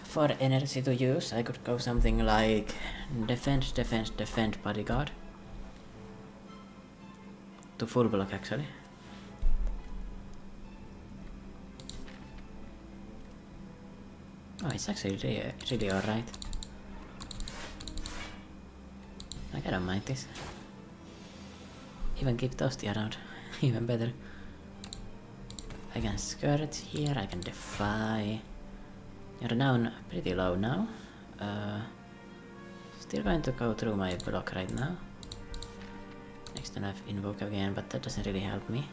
For energy to use, I could go something like defend, bodyguard. To full block actually. Oh, it's actually really alright. Like, I don't mind this. Even keep Toasty around. Even better. I can Scourge here, I can Defy. You're down pretty low now. Still going to go through my block right now. Next turn I have Invoke again, but that doesn't really help me.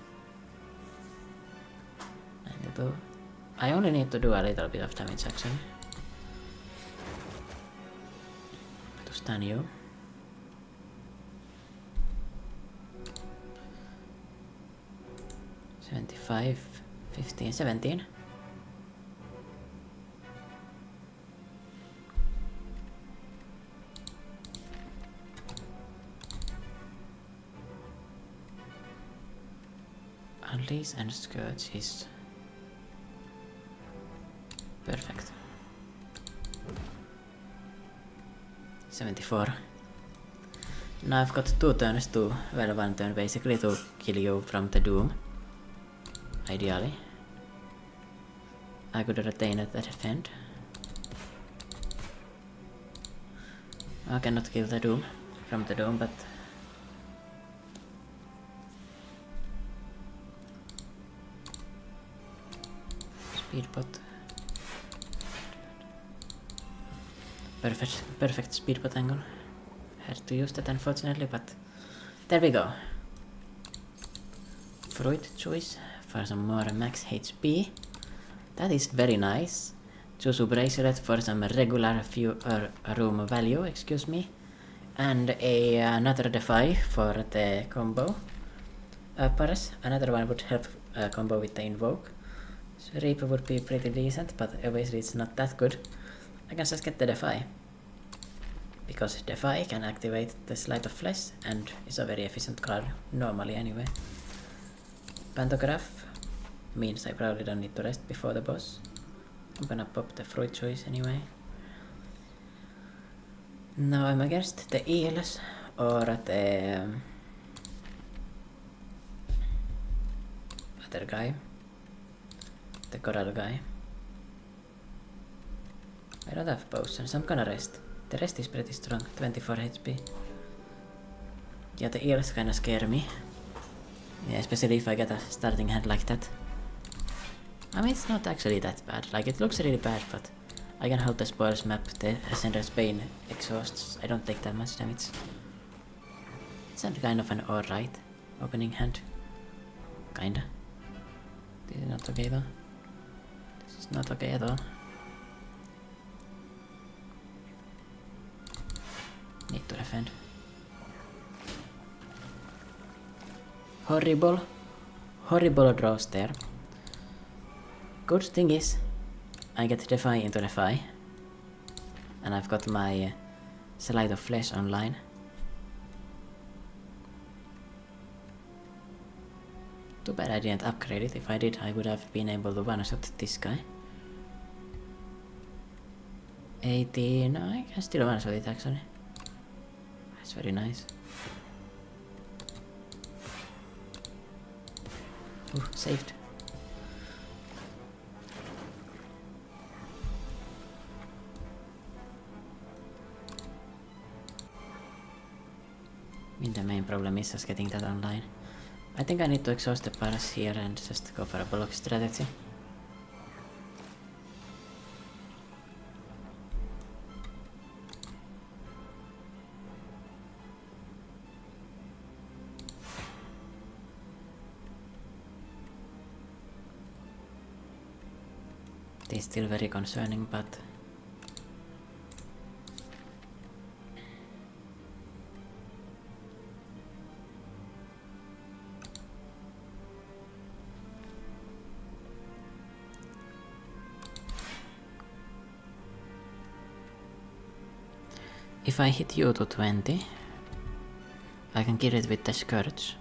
92. I only need to do a little bit of damage actually. To stun you. $75, 15, 17. Unleash and Scourge is perfect. 74. Now I've got 2 turns to, well, 1 turn basically to kill you from the Doom. Ideally. I could retain at the defend. I cannot kill the Doom from the Doom, but Speedbot. Perfect speedbot angle. Had to use that unfortunately, but there we go. Fruit choice for some more max HP. That is very nice. Chusu bracelet for some regular room value, excuse me. And another Defy for the combo. Paras, another one would help combo with the Invoke. So Reaper would be pretty decent, but obviously it's not that good. I can just get the Defy. Because Defy can activate the Light of Flesh and is a very efficient card, normally anyway. Pantograph means I probably don't need to rest before the boss. I'm gonna pop the Fruit Choice anyway. Now I'm against the eels or the other guy. The coral guy. I don't have potions, I'm gonna rest. The rest is pretty strong, 24 HP. Yeah, the eels kinda scare me. Yeah, especially if I get a starting hand like that. I mean, it's not actually that bad. Like, it looks really bad, but I can hold the spoils map, the Ascender's Bane exhausts. I don't take that much damage. It's kind of an alright opening hand. Kinda. This is not okay though. This is not okay at all. Need to defend. Horrible draws there. Good thing is, I get Defy into Defy. And I've got my Slide of Flesh online. Too bad I didn't upgrade it. If I did, I would have been able to one-shot this guy. 18... No, I can still one-shot it actually. That's very nice. Ooh, saved. The main problem is just getting that online. I think I need to exhaust the paras here and just go for a block strategy. It is still very concerning, but if I hit you to 20, I can kill it with the Scourge.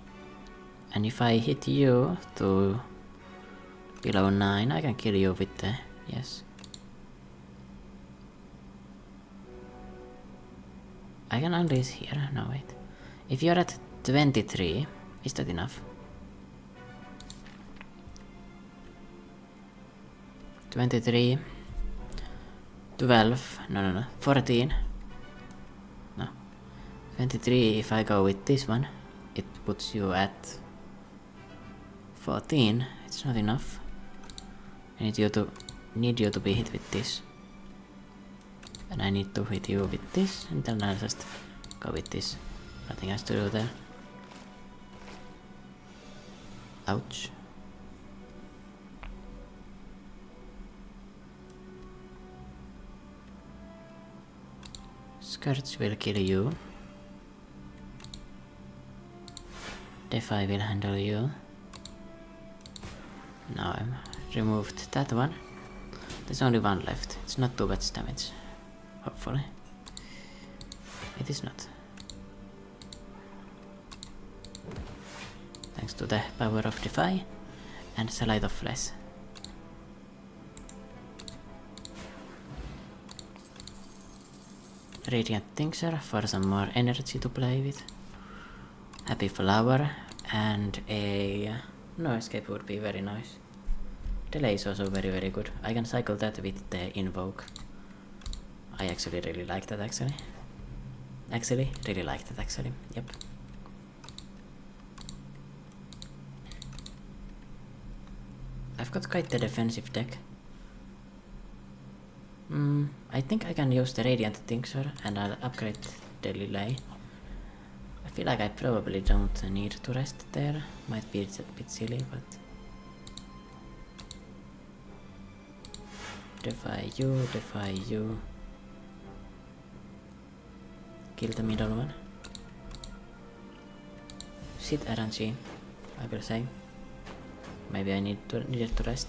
And if I hit you to below 9, I can kill you with the... yes. I can unleash here, no wait. If you're at 23, is that enough? 23, 12, no, 14. No. 23, if I go with this one, it puts you at 14. It's not enough. I need you to be hit with this. And I need to hit you with this, and then I'll just go with this. Nothing else to do there. Ouch. Scourge will kill you. Defy will handle you. Now I've removed that one. There's only one left. It's not too much damage. Hopefully. It is not. Thanks to the power of Defy and Slide of Flesh. Radiant Tincture for some more energy to play with. Happy Flower and a... no escape would be very nice. Delay is also very good. I can cycle that with the Invoke. I actually really like that actually. Yep. I've got quite the defensive deck. I think I can use the Radiant Tincture and I'll upgrade the delay. I feel like I probably don't need to rest there. Might be a bit silly, but... Defy you. Kill the middle one. Sit RNG, I will say. Maybe I needed to rest.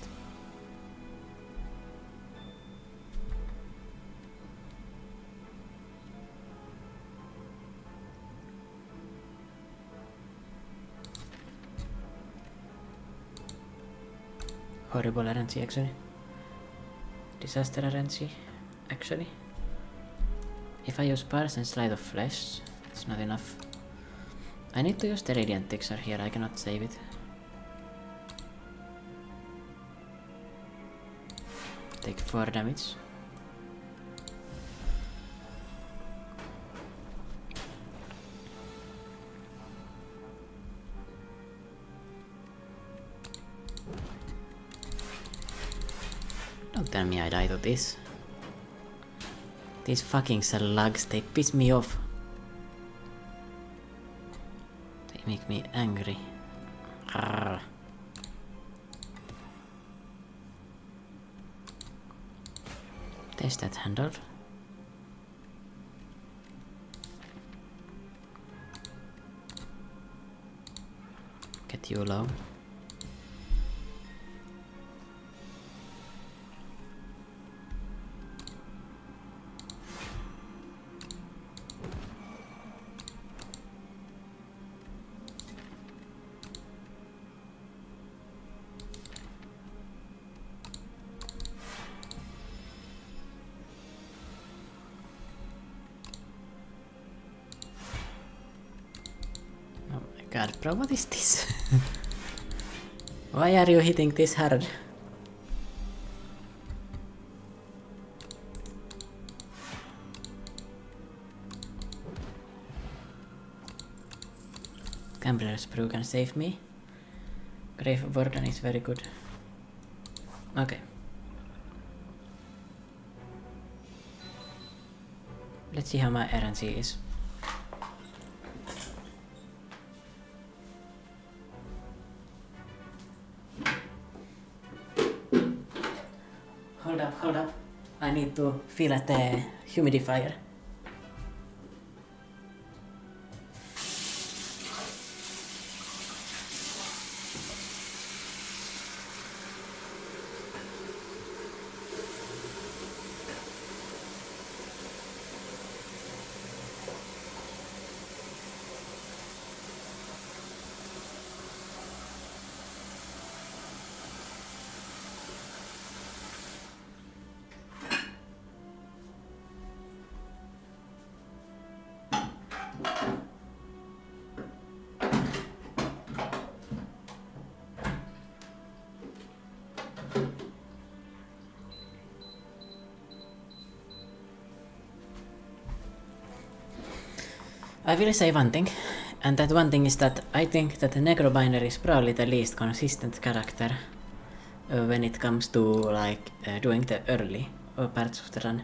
Horrible RNG actually. Disaster RNG actually. If I use Spires and Slide of Flesh, it's not enough. I need to use the Radiant Tincture here, I cannot save it. Take 4 damage. Don't tell me I die to this. These fucking slugs, they piss me off. They make me angry. Arrgh. There's that handled. Get you low. God, bro, what is this? Why are you hitting this hard? Gambler's Brew can save me. Grave Warden is very good. Okay. Let's see how my RNG is. Hold up. I need to fill at the humidifier. I will say one thing, and that one thing is that I think that the Necrobinary is probably the least consistent character when it comes to like doing the early parts of the run.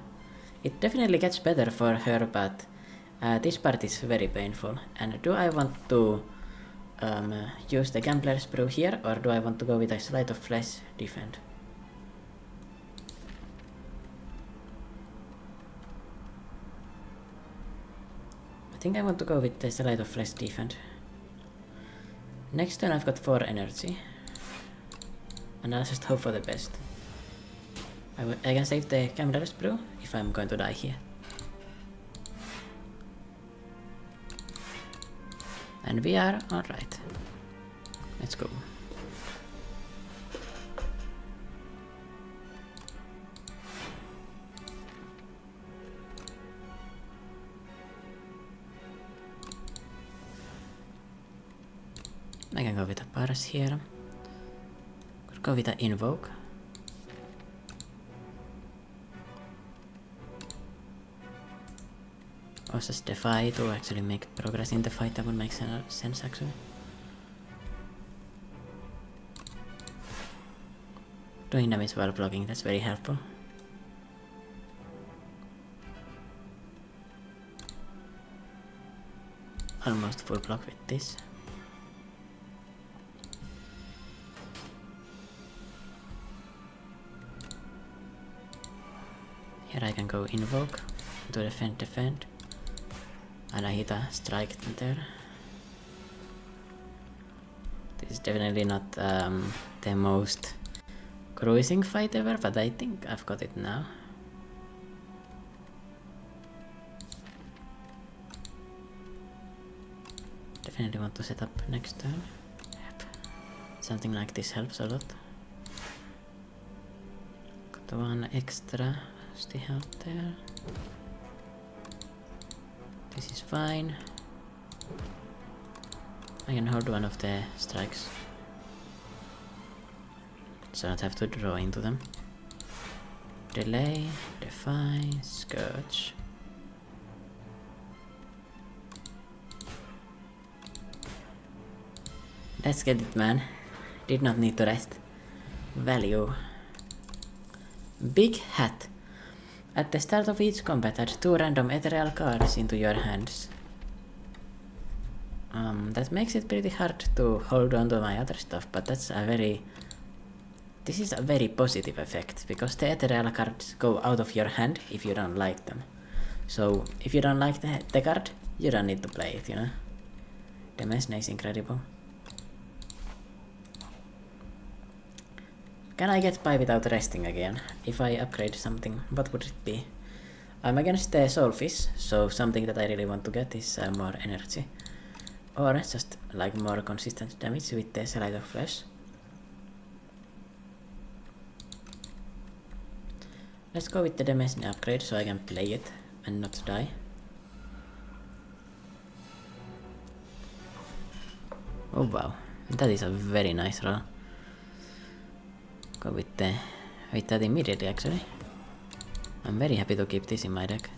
It definitely gets better for her, but this part is very painful. And do I want to use the Gambler's Brew here, or do I want to go with a Sleight of Flesh defend? I think I want to go with the Sleight of Flesh defend. Next turn I've got 4 energy. And I'll just hope for the best. I can save the Gambler's Brew if I'm going to die here. And we are alright. Let's go. I can go with a Pars here. Could go with an Invoke. Or just Defy to actually make progress in the fight. That would make sense actually. Doing damage while blocking, that's very helpful. Almost full block with this. Here I can go Invoke to defend. And I hit a strike there. This is definitely not the most cruising fight ever, but I think I've got it now. Definitely want to set up next turn. Yep. Something like this helps a lot. Got one extra stay out there. This is fine. I can hold one of the strikes, so I don't have to draw into them. Delay, Defy, Scourge. Let's get it, man. Did not need to rest. Value. Big Hat. At the start of each combat, add 2 random ethereal cards into your hands. That makes it pretty hard to hold on to my other stuff, but that's a very... This is a very positive effect, because the ethereal cards go out of your hand if you don't like them. So, if you don't like the card, you don't need to play it, you know? The Mesne is incredible. Can I get by without resting again? If I upgrade something, what would it be? I'm against the Soulfish, so something that I really want to get is more energy. Or just like more consistent damage with the Sleight of Flesh. Let's go with the Demesne upgrade so I can play it and not die. Oh wow, that is a very nice roll. Go with that immediately actually. I'm very happy to keep this in my deck.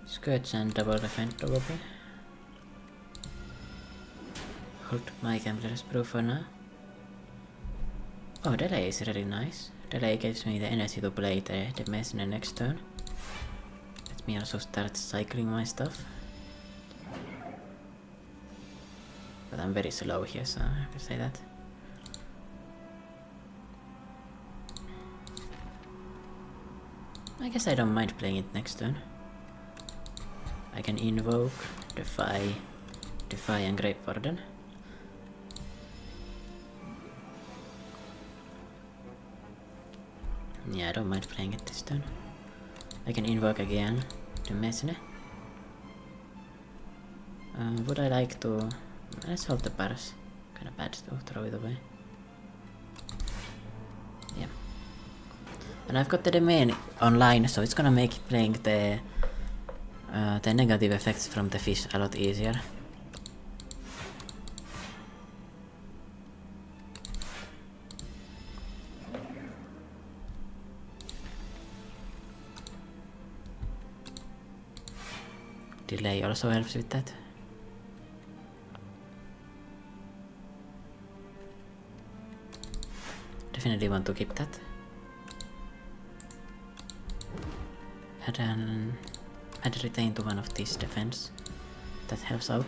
Scourge and double defend probably. Hold my Gambler's Brew for now. Oh, delay is really nice. Delay gives me the energy to play the Messner next turn. Let me also start cycling my stuff. But I'm very slow here, so I can say that. I guess I don't mind playing it next turn. I can invoke, defy and Grave Warden. Yeah, I don't mind playing it this turn. I can invoke again to Messner. Would I like to... Let's hold the bars. Kinda bad to throw it away. Yeah. And I've got the domain online, so it's gonna make playing the negative effects from the fish a lot easier. Delay also helps with that. Definitely want to keep that. Add retain to one of these defense. That helps out.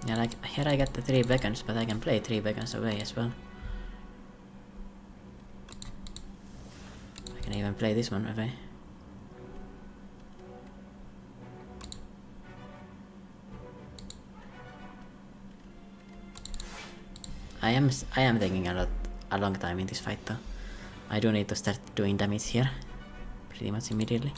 Yeah, like here I get the 3 beacons, but I can play 3 beacons away as well. I can even play this one away. I am taking a long time in this fight though. I do need to start doing damage here pretty much immediately.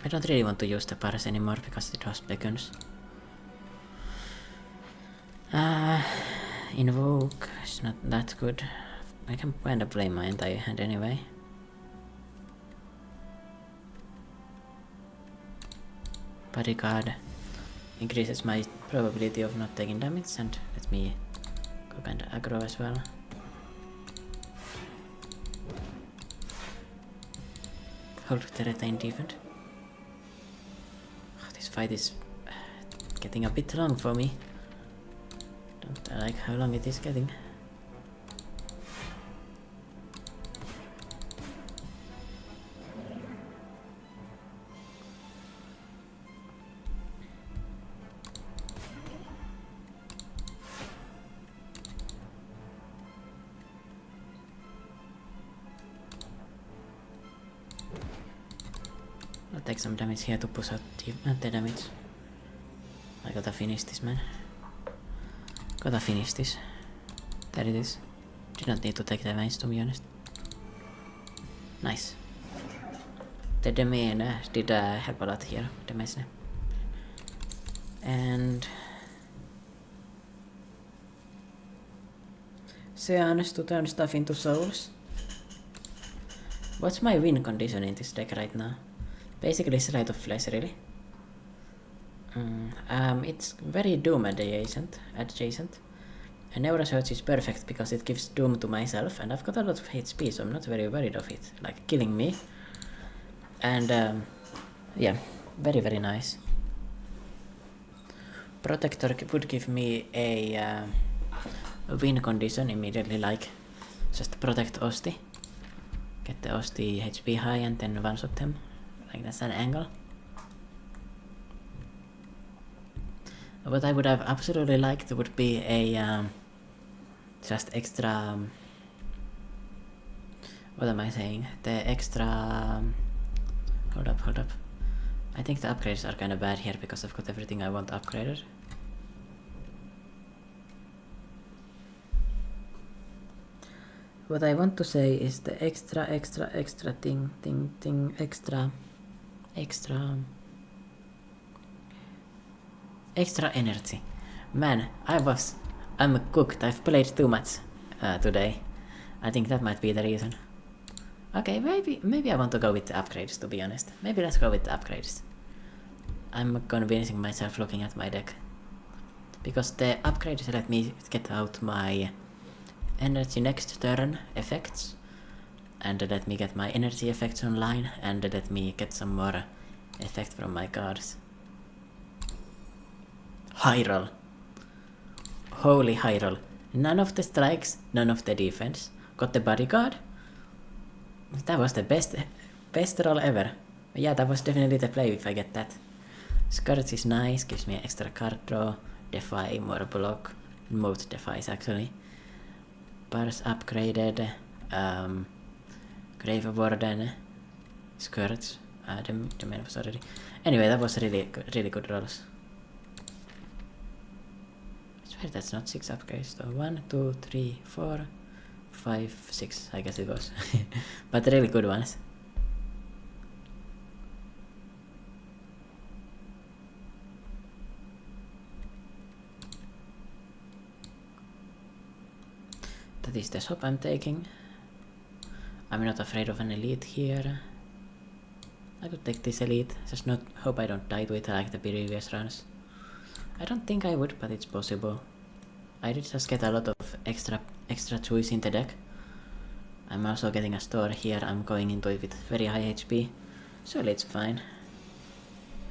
I don't really want to use the bars anymore because it draws beacons. Invoke is not that good. I can kinda play my entire hand anyway. Bodyguard increases my probability of not taking damage and let me go kinda aggro as well. Hold the retain defense. Oh, this fight is getting a bit long for me. Don't like how long it is getting. I'll take some damage here to push out the damage. I gotta finish this, man. Gotta finish this. There it is. Did not need to take damage, to be honest. Nice. The domain did help a lot here, the Messner. And... Seance to turn stuff into souls. What's my win condition in this deck right now? Basically Slide of Flesh, really. It's very Doom adjacent. And Neurosearch is perfect because it gives Doom to myself, and I've got a lot of HP, so I'm not very worried of it, like, killing me. And, yeah, very nice. Protector would give me a win condition immediately, like, just protect Osti. Get the Osti HP high and then one-shot them. Like, that's an angle. What I would have absolutely liked would be a just extra... what am I saying? The extra... hold up. I think the upgrades are kinda bad here because I've got everything I want upgraded. what I want to say is the extra energy. Man, I'm cooked. I've played too much today. I think that might be the reason. Okay, maybe I want to go with the upgrades, to be honest. Maybe let's go with the upgrades. I'm convincing myself looking at my deck. Because the upgrades let me get out my energy next turn effects, and let me get my energy effects online, and let me get some more effect from my cards. High roll. Holy high roll. None of the strikes, none of the defense. Got the bodyguard. That was the best roll ever. Yeah, that was definitely the play if I get that. Scourge is nice, gives me extra card draw, defy, more block, most defies actually. Bars upgraded, Grave Warden, Scourge, the main was already. Anyway, that was really good rolls. I swear that's not 6 upgrades though. 1, 2, 3, 4, 5, 6, I guess it was. But really good ones. That is the shop I'm taking. I'm not afraid of an elite here. I could take this elite, just not hope I don't die to it like the previous runs. I don't think I would, but it's possible. I did just get a lot of extra choice in the deck. I'm also getting a store here, I'm going into it with very high HP. So it's fine.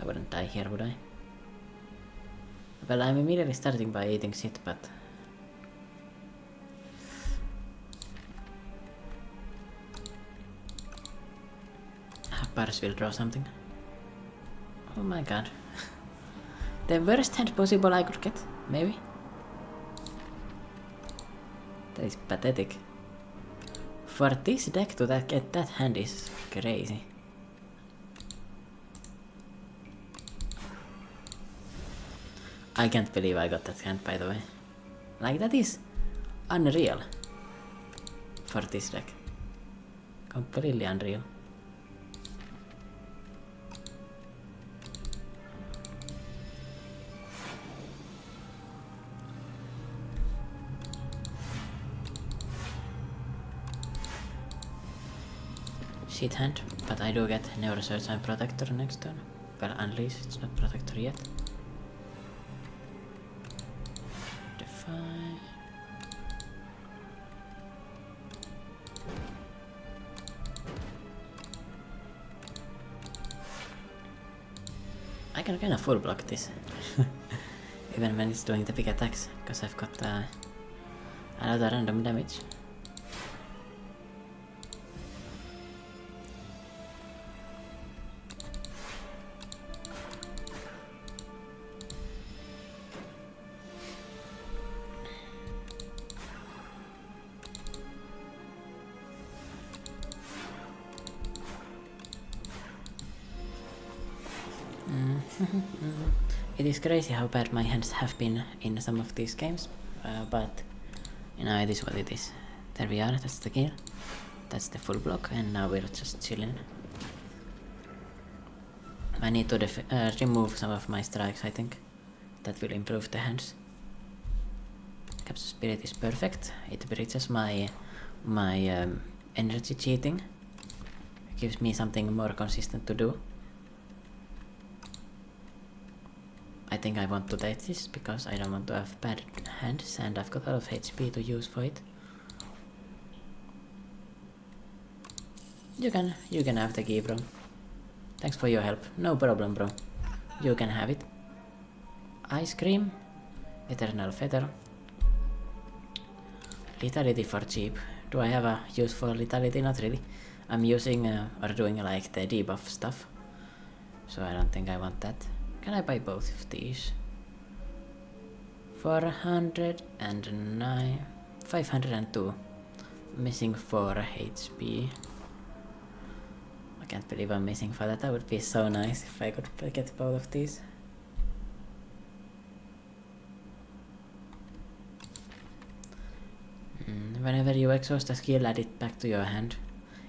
I wouldn't die here, would I? Well, I'm immediately starting by eating shit, but... Pars will draw something. Oh my god. The worst hand possible I could get, maybe? That is pathetic. For this deck to get that hand is crazy. I can't believe I got that hand, by the way. Like, that is unreal. For this deck. Completely unreal. Shit hand, but I do get Neurosearch and Protector next turn. Well, Unleash, it's not Protector yet. Defy. I can kinda full block this. Even when it's doing the big attacks, because I've got another random damage. It is crazy how bad my hands have been in some of these games, but you know, it is what it is. There we are, that's the kill. That's the full block, and now we're just chilling. I need to remove some of my strikes, I think. That will improve the hands. Capture Spirit is perfect. It bridges my energy cheating. It gives me something more consistent to do. I think I want to take this because I don't want to have bad hands and I've got a lot of HP to use for it. You can have the key, bro. Thanks for your help. No problem, bro. You can have it. Ice Cream. Eternal Feather. Lethality for cheap. Do I have a use for lethality? Not really. I'm using or doing like the debuff stuff. So I don't think I want that. Can I buy both of these? 409, 502. Missing 4 HP. I can't believe I'm missing for that. That would be so nice if I could get both of these. Whenever you exhaust a skill, add it back to your hand.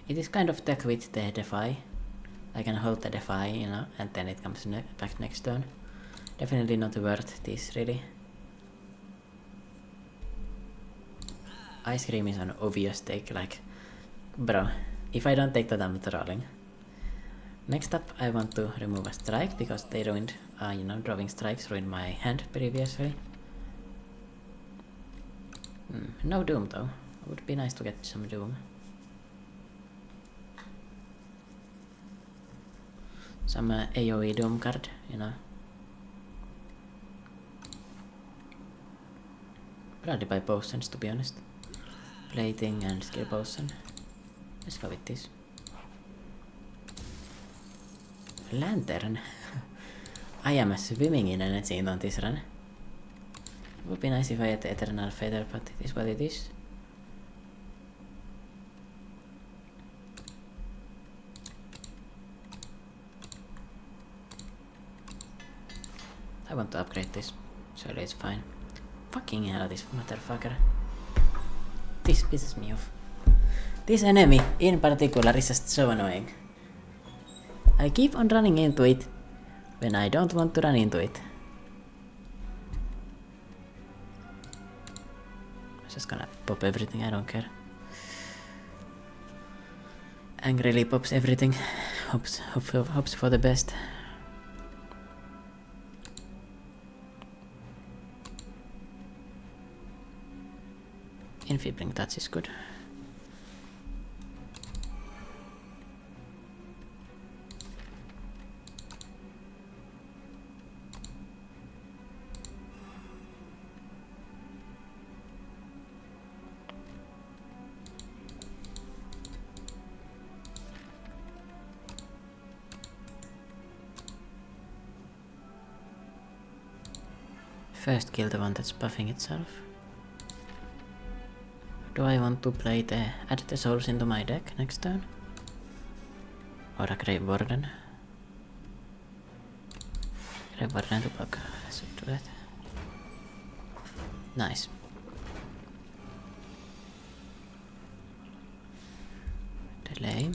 It is kind of tech with the defy. I can hold the defy, you know, and then it comes back next turn. Definitely not worth this, really. Ice cream is an obvious take, like, bro, if I don't take that, I'm trolling. Next up, I want to remove a strike because they ruined, you know, drawing strikes ruined my hand previously. No Doom though. Would be nice to get some Doom. Some AoE Doom card, you know. Probably buy potions, to be honest. Plating and skill potion. Let's go with this. Lantern. I am swimming in energy on this run. Would be nice if I had Eternal Feather, but it is what it is. I want to upgrade this, so it's fine. Fucking hell, this motherfucker. This pisses me off. This enemy in particular is just so annoying. I keep on running into it when I don't want to run into it. I'm just gonna pop everything, I don't care. Angrily pops everything. Hopes for the best. Enfeebling touch is good. First kill the one that's buffing itself. Do I want to play add the souls into my deck next turn? Or a Grave Warden? Grave Warden to block. I should do that. Nice. Delay.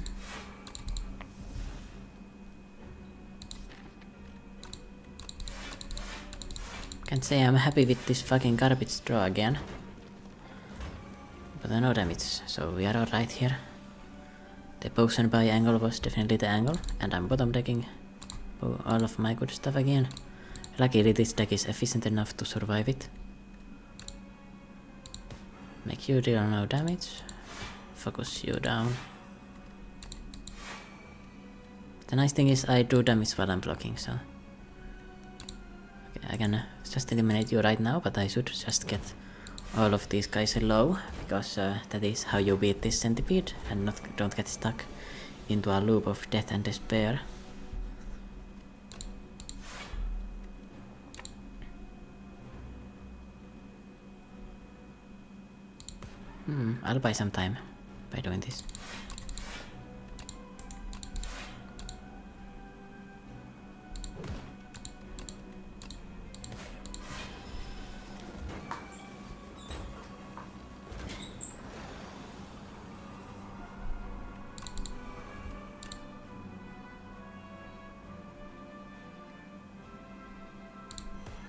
Can't say I'm happy with this fucking garbage draw again. But no damage, so we are alright here. The potion buy angle was definitely the angle, and I'm bottom decking all of my good stuff again. Luckily this deck is efficient enough to survive it. Make you deal no damage. Focus you down. The nice thing is I do damage while I'm blocking, so... Okay, I can just eliminate you right now, but I should just get all of these guys low, because that is how you beat this centipede and don't get stuck into a loop of death and despair. I'll buy some time by doing this.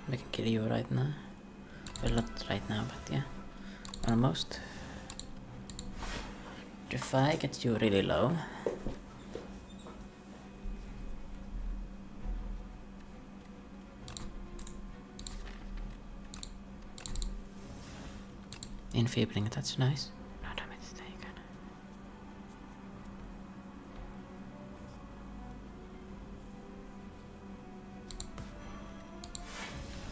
I can kill you right now. Well, not right now, but yeah. Almost. If I get you really low. Enfeebling, that's nice. No damage taken.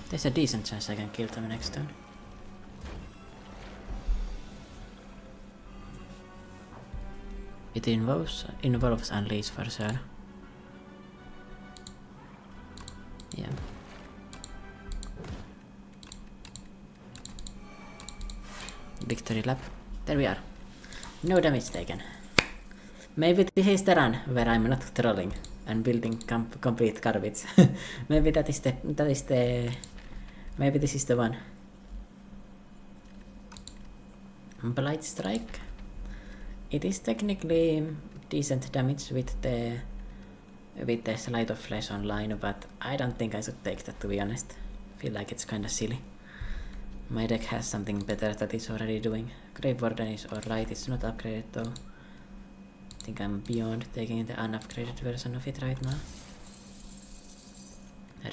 There's a decent chance I can kill them next turn. It involves unleash for sure. Yeah. Victory lap. There we are. No damage taken. Maybe this is the run where I'm not trolling and building complete garbage. Maybe maybe this is the one. Blight Strike. It is technically decent damage with the Sleight of Flesh online, but I don't think I should take that, to be honest. Feel like it's kinda silly. My deck has something better that it's already doing. Grave Warden is alright, it's not upgraded though. I think I'm beyond taking the unupgraded version of it right now.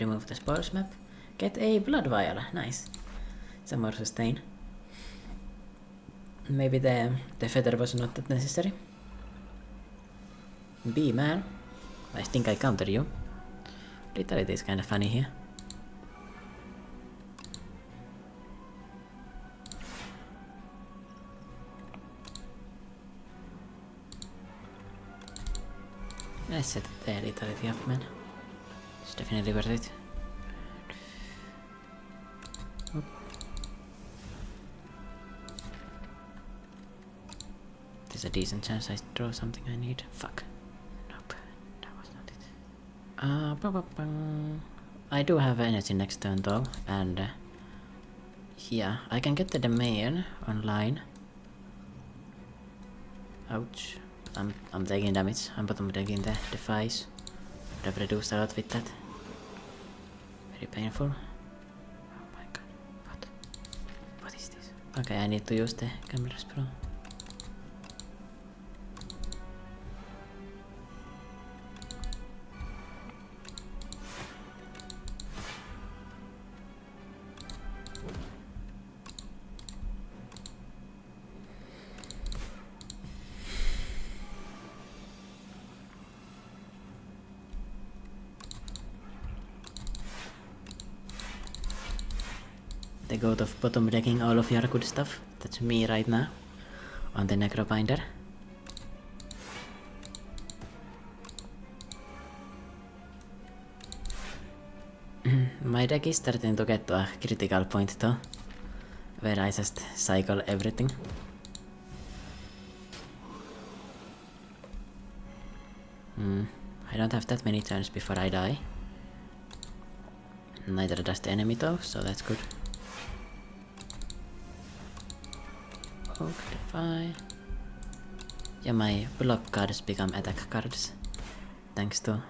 Remove the spores map. Get a Blood Vial, nice. Some more sustain. Maybe the feather was not that necessary. B-man. I think I counter you. Lethality is kinda funny here. Let's set the lethality up, man. It's definitely worth it. Oop. There's a decent chance I draw something I need. Fuck. Nope. That was not it. I do have energy next turn though, and yeah, I can get the domain online. Ouch. I'm taking damage. I'm bottom decking the defies. Would have reduced a lot with that. Very painful. Oh my god. What is this? Okay, I need to use the Gambler's Pro. The goat of bottom decking all of your good stuff. That's me right now. On the Necrobinder. My deck is starting to get to a critical point though. Where I just cycle everything. I don't have that many turns before I die. Neither does the enemy though, so that's good. Oak, defy. Yeah, my block cards become attack cards. Thanks to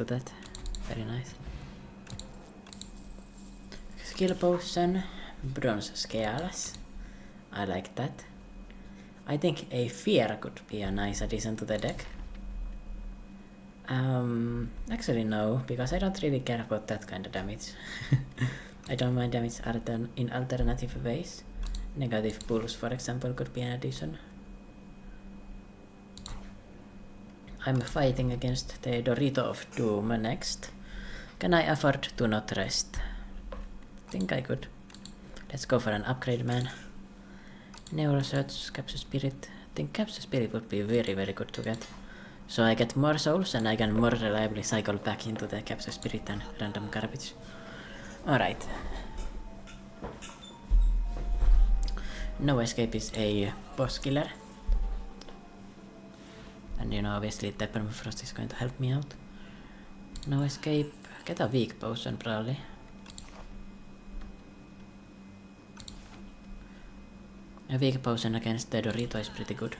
that. Very nice. Skill potion, bronze scales. I like that. I think a fear could be a nice addition to the deck. Actually no, because I don't really care about that kind of damage. I don't mind damage in alternative ways. Negative pulse, for example, could be an addition. I'm fighting against the Dorito of Doom next. Can I afford to not rest? Think I could. Let's go for an upgrade, man. Neurosearch, Capture Spirit. I think Capture Spirit would be very, very good to get. So I get more souls and I can more reliably cycle back into the Capture Spirit and random garbage. Alright. No Escape is a boss killer. And you know, obviously the Permafrost is going to help me out. No Escape. Get a weak potion probably. A weak potion against the Dorito is pretty good.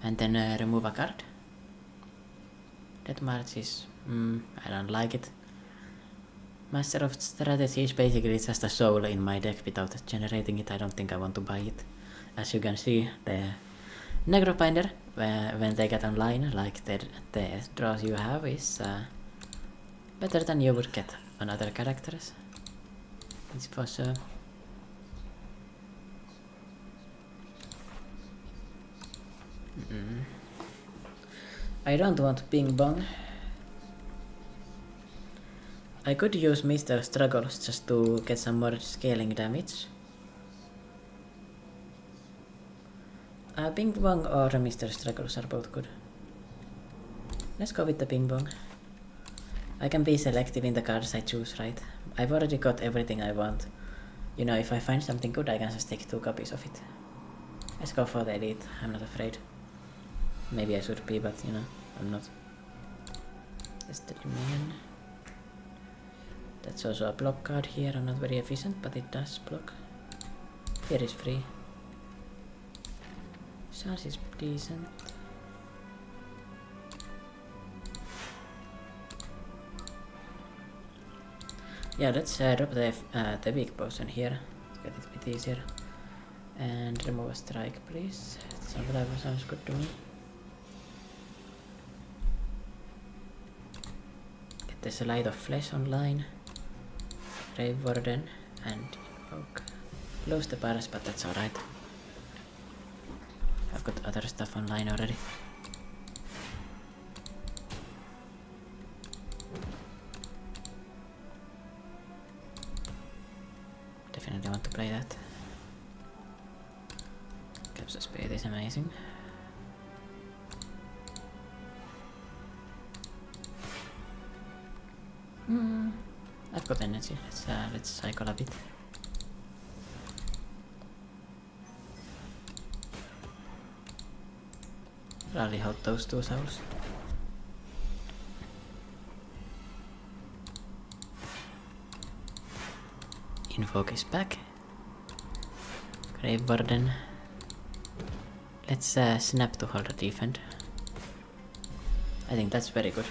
And then remove a card. Death March is... I don't like it. Master of Strategy is basically just a soul in my deck. Without generating it, I don't think I want to buy it. As you can see, the Necrobinder, when they get online, like the draws you have, is better than you would get on other characters. It's for sure. I don't want Bing Bong. I could use Mr. Struggles just to get some more scaling damage. Bing Bong or Mr. Struggles are both good. Let's go with the Bing Bong. I can be selective in the cards I choose, right? I've already got everything I want. You know, if I find something good, I can just take 2 copies of it. Let's go for the elite, I'm not afraid. Maybe I should be, but you know, I'm not. It's the domain. That's also a block card here. I'm not very efficient, but it does block. Here is free. Chance is decent. Yeah, let's drop the weak potion here. Let's get it a bit easier. And remove a strike, please. Sounds good to me. Get this Light of Flesh online. Grave Warden and Invoke. Lose the bars, but that's alright. I've got other stuff online already. Definitely want to play that. Capsule Speed is amazing. I've got energy. Let's cycle a bit. Rally hold those 2 souls. Invoke is back. Grave Warden. Let's snap to hold a defend. I think that's very good.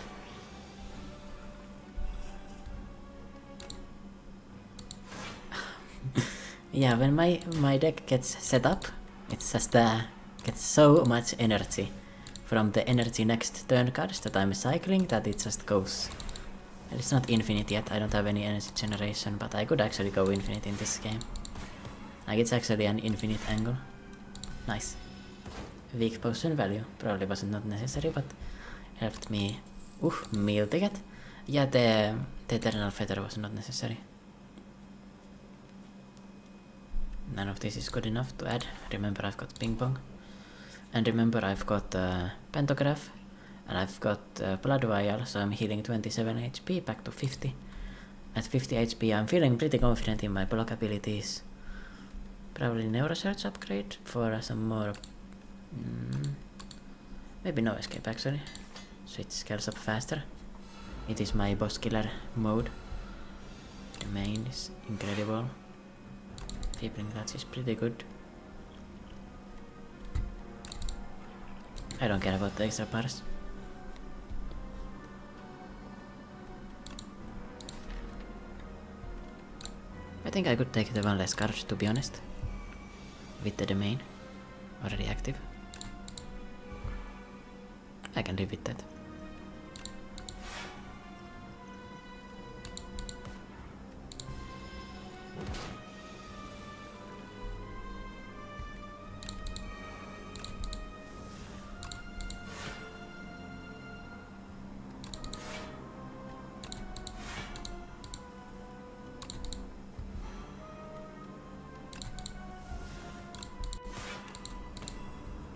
Yeah, when my deck gets set up, it's just gets so much energy from the energy next turn cards that I'm cycling that it just goes. And it's not infinite yet, I don't have any energy generation, but I could actually go infinite in this game. Like it's actually an infinite angle. Nice. Weak potion value. Probably wasn't not necessary, but helped me meal ticket. Yeah, the Eternal Feather was not necessary. None of this is good enough to add. Remember I've got Ping Pong. And remember I've got Pantograph. And I've got Blood Vial, so I'm healing 27 HP back to 50. At 50 HP I'm feeling pretty confident in my block abilities. Probably Neurosearch upgrade for some more... maybe no escape actually. So it scales up faster. It is my boss killer mode. The main is incredible. Feebling Touch is pretty good. I don't care about the extra bars. I think I could take the one less card, to be honest. With the domain already active. I can live with that.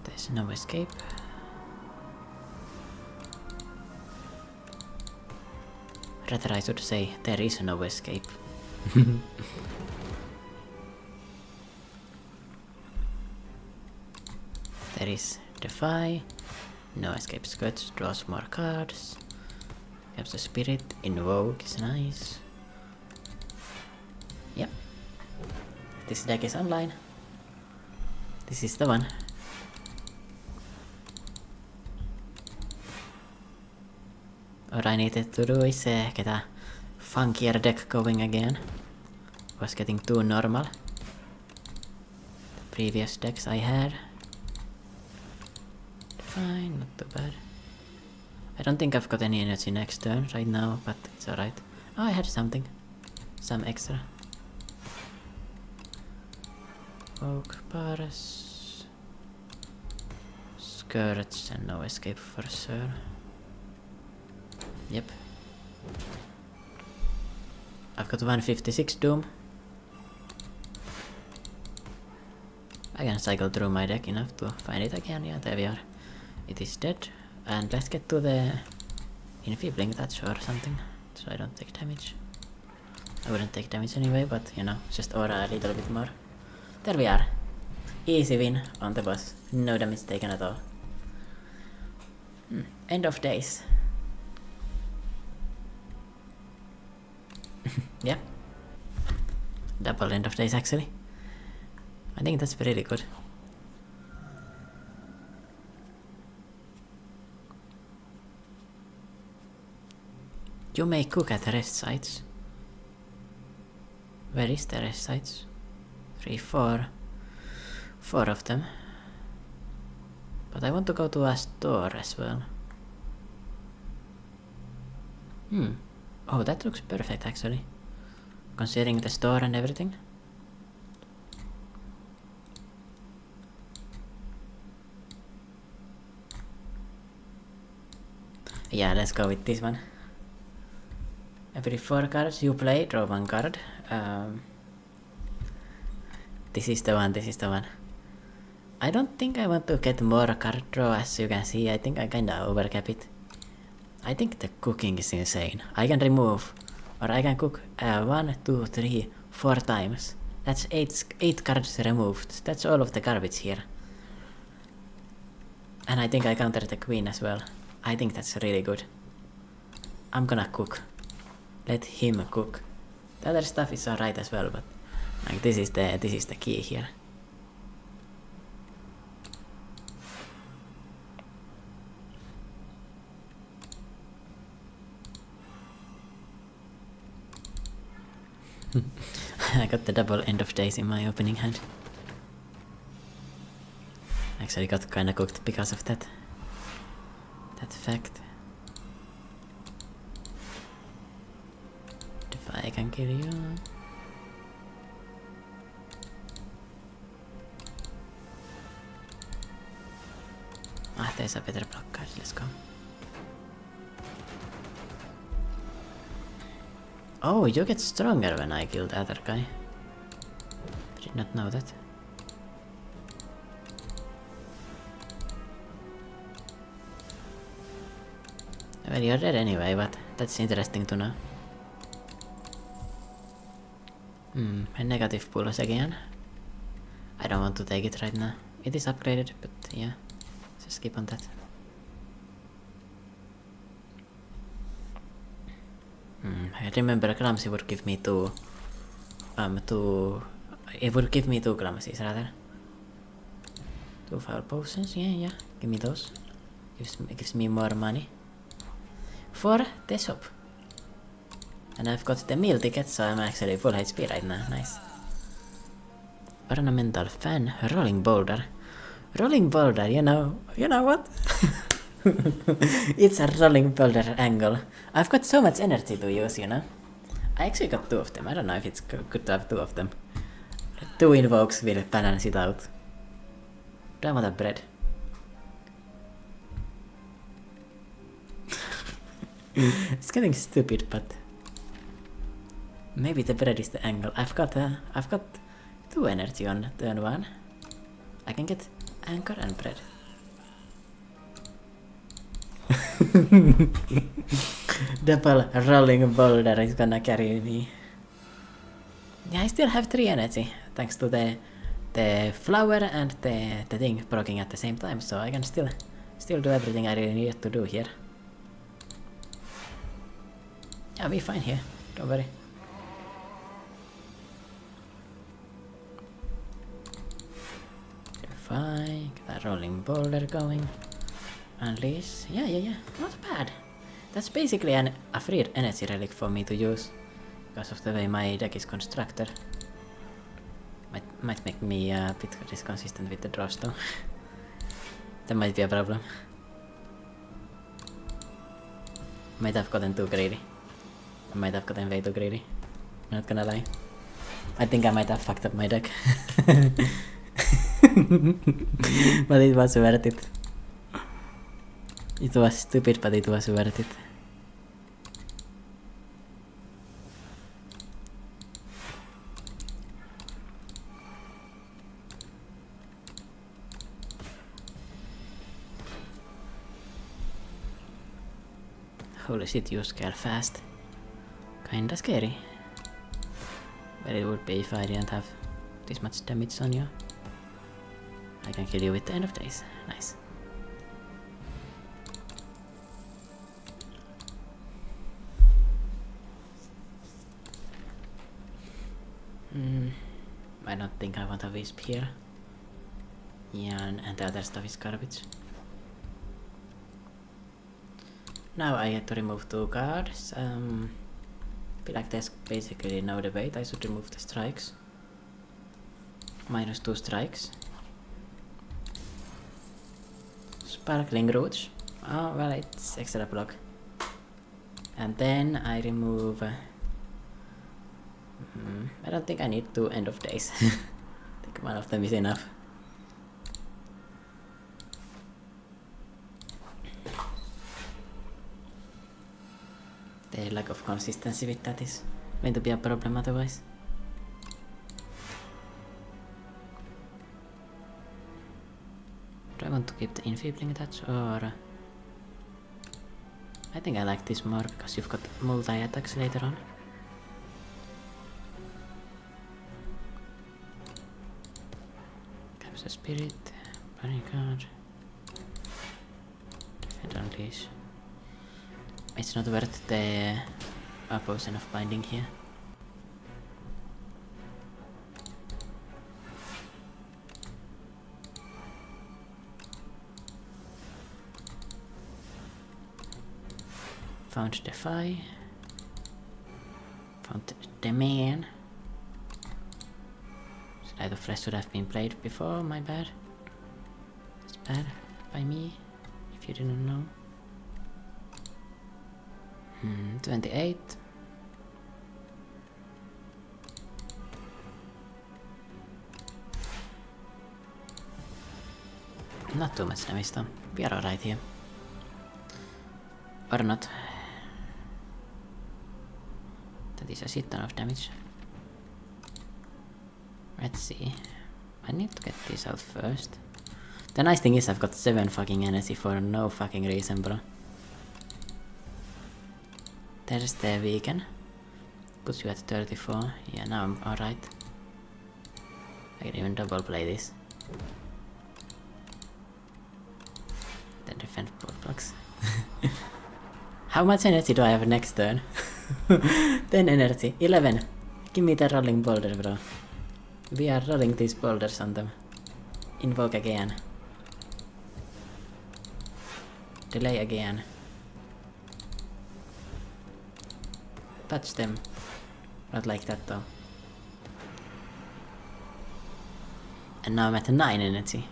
There's no escape. Rather I should say there is no escape. There is Defy, no escape skirts, draws more cards. Have the Spirit, Invoke is nice. Yep. This deck is online. This is the one. What I needed to do is get a funkier deck going again. Was getting too normal. The previous decks I had. Fine, not too bad. I don't think I've got any energy next turn right now, but it's alright. Oh, I had something. Some extra. Oak bars. Skirts and no escape for sure. Yep. I've got 156 Doom. I can cycle through my deck enough to find it again. Yeah, there we are. It is dead. And let's get to the Enfeebling Touch or something, so I don't take damage. I wouldn't take damage anyway, but you know, just aura a little bit more. There we are. Easy win on the boss. No damage taken at all. End of days. Yeah. Double end of days actually. I think that's pretty good. You may cook at rest sites. Where is the rest sites? 3, 4. 4 of them. But I want to go to a store as well. Oh, that looks perfect actually. Considering the store and everything. Yeah, let's go with this one. Every 4 cards you play, draw 1 card. This is the one. I don't think I want to get more card draw, as you can see. I think I kinda overcap it. I think the cooking is insane. I can remove, or I can cook 1, 2, 3, 4 times. That's 8 cards removed. That's all of the garbage here. And I think I countered the queen as well. I think that's really good. I'm gonna cook. Let him cook. The other stuff is alright as well, but like this is the key here. I got the double end of days in my opening hand. Actually got kinda cooked because of that fact. If I can kill you. There's a better blockade, let's go. Oh, you get stronger when I kill the other guy. Did not know that. Well, you're dead anyway, but that's interesting to know. A negative pulls again. I don't want to take it right now. It is upgraded, but yeah, just skip on that. I remember Clumsy would give me two. It would give me 2 Clumsies rather. 2 foul potions, yeah, give me those. Gives me more money. For the shop. And I've got the meal ticket, so I'm actually full HP right now, nice. Ornamental fan, rolling boulder. Rolling boulder, you know what? It's a rolling boulder angle. I've got so much energy to use, you know. I actually got 2 of them. I don't know if it's good to have 2 of them. 2 invokes will balance it out. Do I want a bread? It's getting stupid, but maybe the bread is the angle. I've got 2 energy on turn 1. I can get anchor and bread. Double rolling boulder is gonna carry me. Yeah, I still have 3 energy thanks to the flower and the thing proccing at the same time, so I can still do everything I really need to do here. I'll be fine here, don't worry. You're fine, get that rolling boulder going. Unleash, yeah, not bad. That's basically a free energy relic for me to use because of the way my deck is constructed. Might make me a bit inconsistent with the draws though. That might be a problem. Might have gotten too greedy. I might have gotten way too greedy. I'm not gonna lie. I think I might have fucked up my deck. But it was worth it. It was stupid, but it was worth it. Holy shit, you scale fast. Kinda scary. But it would be if I didn't have this much damage on you. I can kill you with the end of days. Nice. I don't think I want a wisp here. Yeah, and the other stuff is garbage. Now I had to remove 2 cards. Feel like there's basically no debate. I should remove the strikes. Minus 2 strikes. Sparkling Roots. Oh, well, it's extra block. And then I remove... I don't think I need 2 end of days. I think one of them is enough. The lack of consistency with that is going to be a problem otherwise. Do I want to keep the enfeebling touch or... I think I like this more because you've got multi-attacks later on. Capture Spirit, Barricade, Defend Unleash. It's not worth the opposition of binding here. Found Defy. Found Demand. Light of Flesh should have been played before, my bad. It's bad by me, if you didn't know. 28. Not too much damage though. We are alright here. Or not. That is a shit ton of damage. Let's see. I need to get this out first. The nice thing is I've got 7 fucking energy for no fucking reason, bro. There's the weaken. Puts you at 34. Yeah, now I'm alright. I can even double play this. Then defend both blocks. How much energy do I have next turn? 10 energy. 11. Give me the rolling boulder, bro. We are rolling these boulders on them. Invoke again. Delay again. Touch them. Not like that though. And now I'm at 9 energy.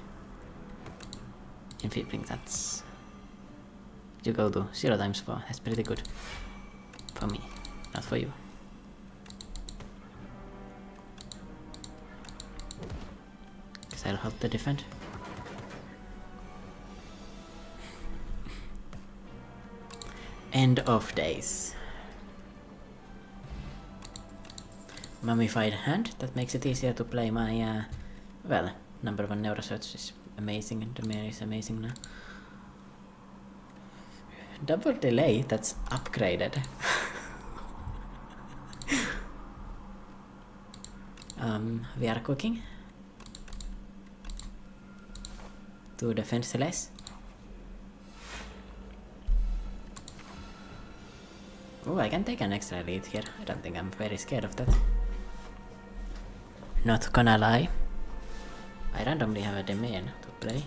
Enfeebling, that's... You go to 0 times 4. That's pretty good. For me, not for you. Guess I'll hold the defend. End of days. Mummified hand, that makes it easier to play my, well, number 1 Neurosearch is amazing and the mirror is amazing now. Double delay, that's upgraded. We are cooking. 2 defenseless. Oh, I can take an extra lead here. I don't think I'm very scared of that. Not gonna lie. I randomly have a domain to play.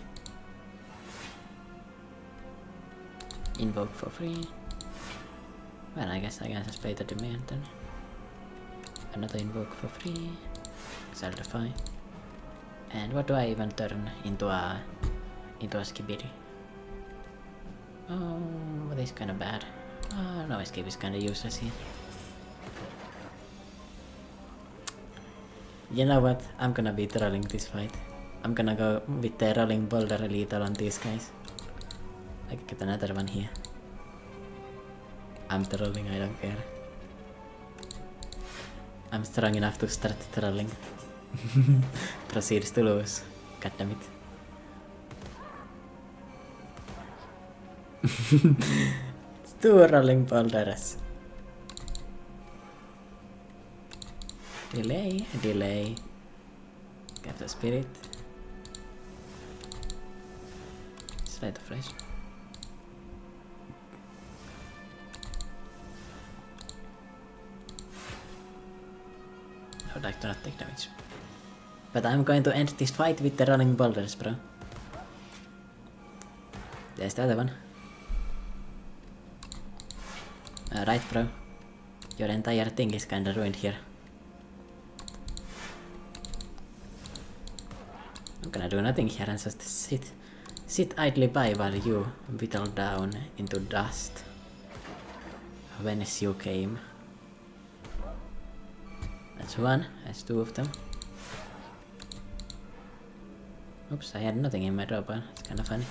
Invoke for free. Well, I guess I can just play the domain then. Another invoke for free. Defy. And what do I even turn into a skibidi? Oh, that is kinda bad. No, escape is kinda useless here. You know what? I'm gonna be trolling this fight. I'm gonna go with the rolling boulder lethal on these guys. I can get another one here. I'm trolling, I don't care. I'm strong enough to start trolling. Proceeds to lose. God damn it. It's 2 rolling boulders. Delay, delay. Capture Spirit. Slide of Flesh. I would like to not take damage. But I'm going to end this fight with the rolling boulders, bro. There's the other one. Right, bro. Your entire thing is kinda ruined here. I'm gonna do nothing here and just sit idly by while you whittle down into dust. Whence you came. That's one, that's two of them. Oops, I had nothing in my dropper, it's kinda funny.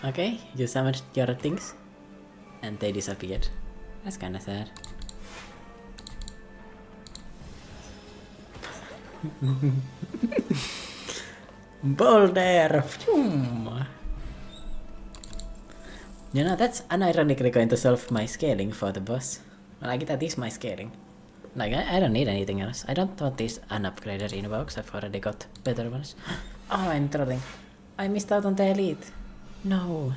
Okay, you summoned your things and they disappeared. That's kinda sad. Boulder! Phew. You know, that's unironically going to solve my scaling for the boss. Like, that is my scaling. Like, I don't need anything else. I don't want these unupgraded invokes, I've already got better ones. Oh, I'm trolling. I missed out on the elite. No.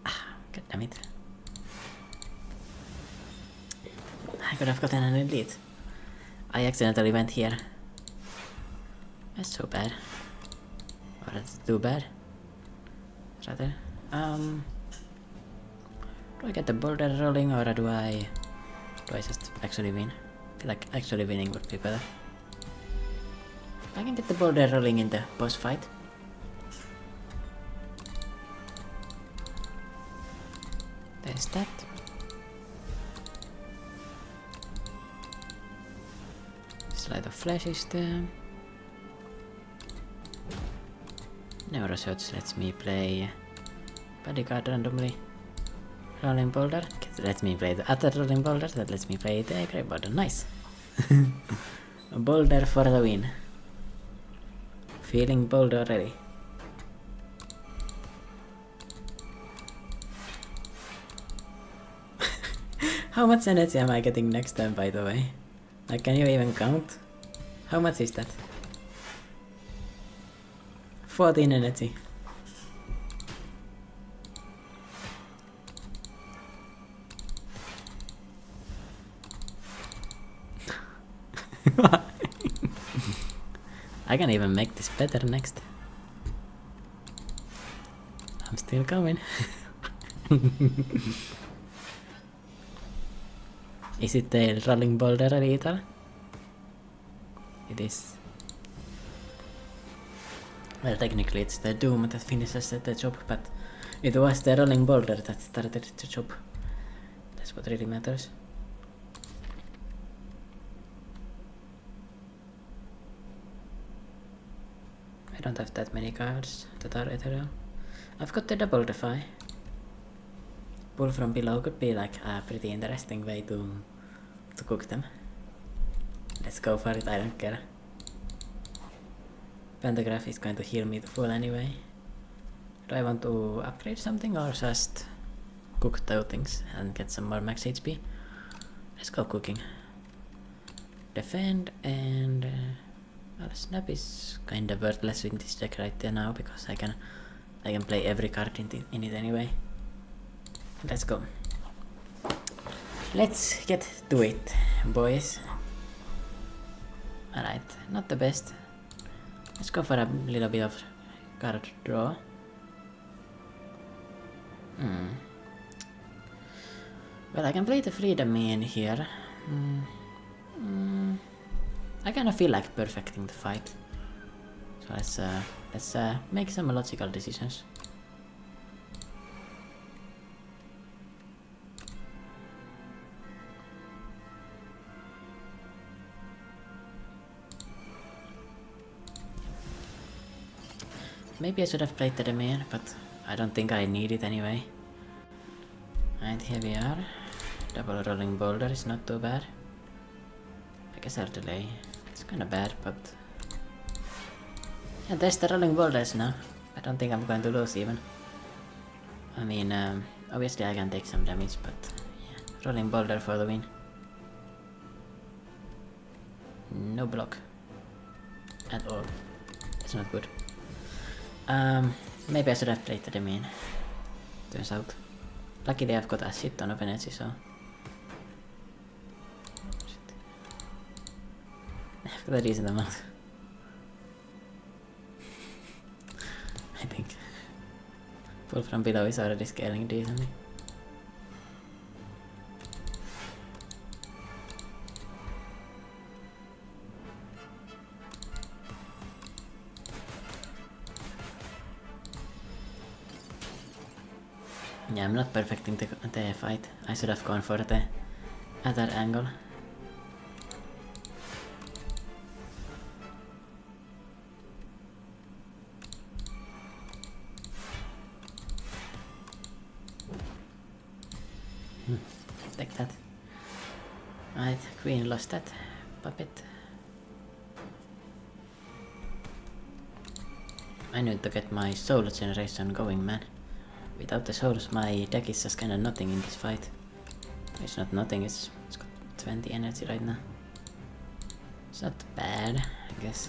Ah, god damn it. I could have gotten an elite. I accidentally went here. That's so bad. Or that's too bad. Rather. Do I get the boulder rolling or do I just actually win? I feel like actually winning would be better. I can get the boulder rolling in the boss fight. There's that. Slide of flesh is there. Neurosearch lets me play bodyguard randomly. Rolling boulder lets me play the other rolling boulder that lets me play the grey boulder. Nice. A boulder for the win. Feeling bold already. How much energy am I getting next time, by the way? Like, can you even count? How much is that? 14 energy. I can even make this better next. I'm still coming. Is it the rolling boulder lethal? It is. Well, technically it's the doom that finishes the job, but it was the rolling boulder that started the job. That's what really matters. I don't have that many cards that are ethereal. I've got the double defy. Pull from below could be like a pretty interesting way to cook them. Let's go for it, I don't care. Pantograph is going to heal me to full anyway. Do I want to upgrade something or just cook those things and get some more max HP? Let's go cooking. Defend and well, snap is kinda worthless in this deck right there now because I can play every card in it anyway. Let's go. Let's get to it, boys. Alright, not the best. Let's go for a little bit of card draw. Well, I can play the Freedom in here. I kinda feel like perfecting the fight. So let's make some logical decisions. Maybe I should have played the domain, but I don't think I need it anyway. And here we are. Double rolling boulder is not too bad. I guess I'll delay. It's kinda bad, but yeah, there's the rolling boulders now. I don't think I'm going to lose even. I mean, obviously I can take some damage, but yeah, rolling boulder for the win. No block at all. It's not good. Maybe I should have played the domain. Turns out. luckily I've got a shit ton of energy, so... Shit. I've got a decent amount. I think. Pull from below is already scaling decently. Yeah, I'm not perfecting the fight. I should have gone for the other angle. Take that. Right, Queen lost that puppet. I need to get my soul generation going, man. Without the souls, my deck is just kinda nothing in this fight. It's not nothing, it's got 20 energy right now. It's not bad, I guess.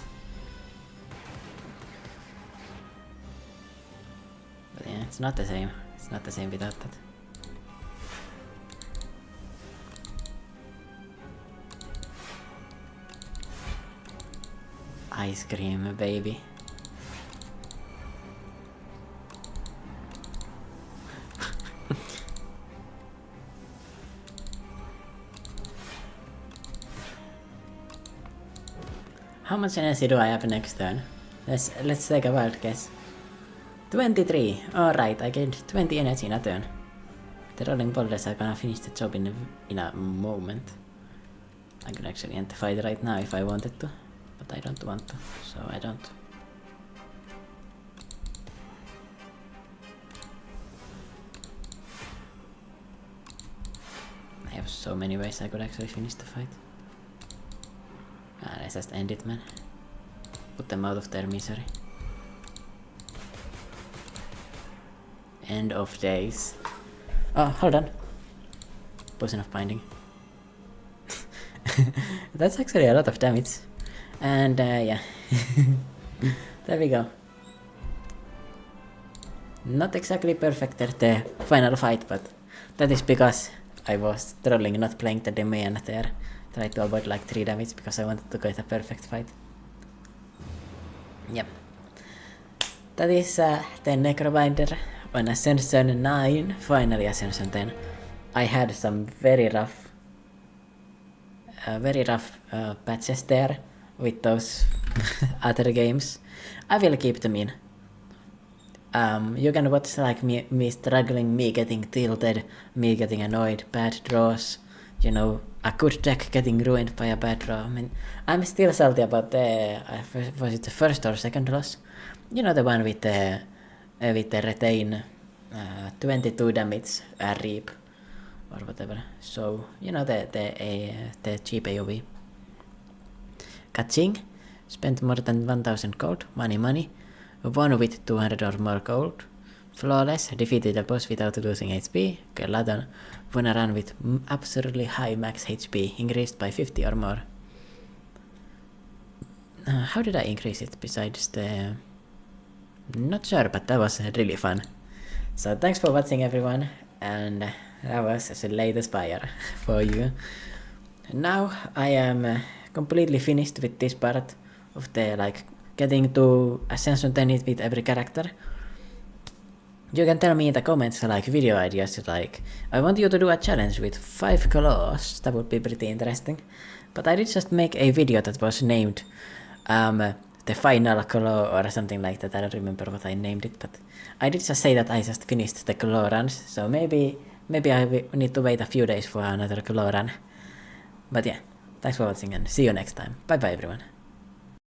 But yeah, it's not the same. It's not the same without that. Ice cream, baby. How much energy do I have next turn? Let's take a wild guess. 23. Alright, I gained 20 energy in a turn. The rolling boulders are gonna finish the job in a moment. I could actually end the fight right now if I wanted to. But I don't want to, so I don't. I have so many ways I could actually finish the fight. Let's just end it, man. Put them out of their misery. End of days. Oh, hold on. Potion of binding. That's actually a lot of damage. And yeah. There we go. Not exactly perfect at the final fight, but that is because I was trolling not playing the Demian there. Tried to avoid like 3 damage because I wanted to get a perfect fight. Yep. That is the Necrobinder on Ascension 9, finally Ascension 10. I had some very rough patches there with those other games. I will keep them in. You can watch like me struggling, me getting tilted, me getting annoyed, bad draws, you know, a good deck getting ruined by a bad draw. I mean, I'm still salty about the, was it the first or second loss? You know, the one with the retain 22 damage reap or whatever. So, you know, the cheap AoE. Kaching, spent more than 1000 gold, money. Won with 200 or more gold. Flawless, defeated a boss without losing HP. Geladon, won a run with absurdly high max HP, increased by 50 or more. How did I increase it besides the... Not sure, but that was really fun. So thanks for watching, everyone, and that was Slay the Spire for you. Now I am completely finished with this part of the like getting to Ascension 10 with every character. You can tell me in the comments like video ideas, like I want you to do a challenge with 5 claws. That would be pretty interesting. But I did just make a video that was named the final claw or something like that. I don't remember what I named it, but I did just say that I just finished the claw runs, so maybe I need to wait a few days for another claw run. But yeah, thanks for watching and see you next time. Bye bye, everyone.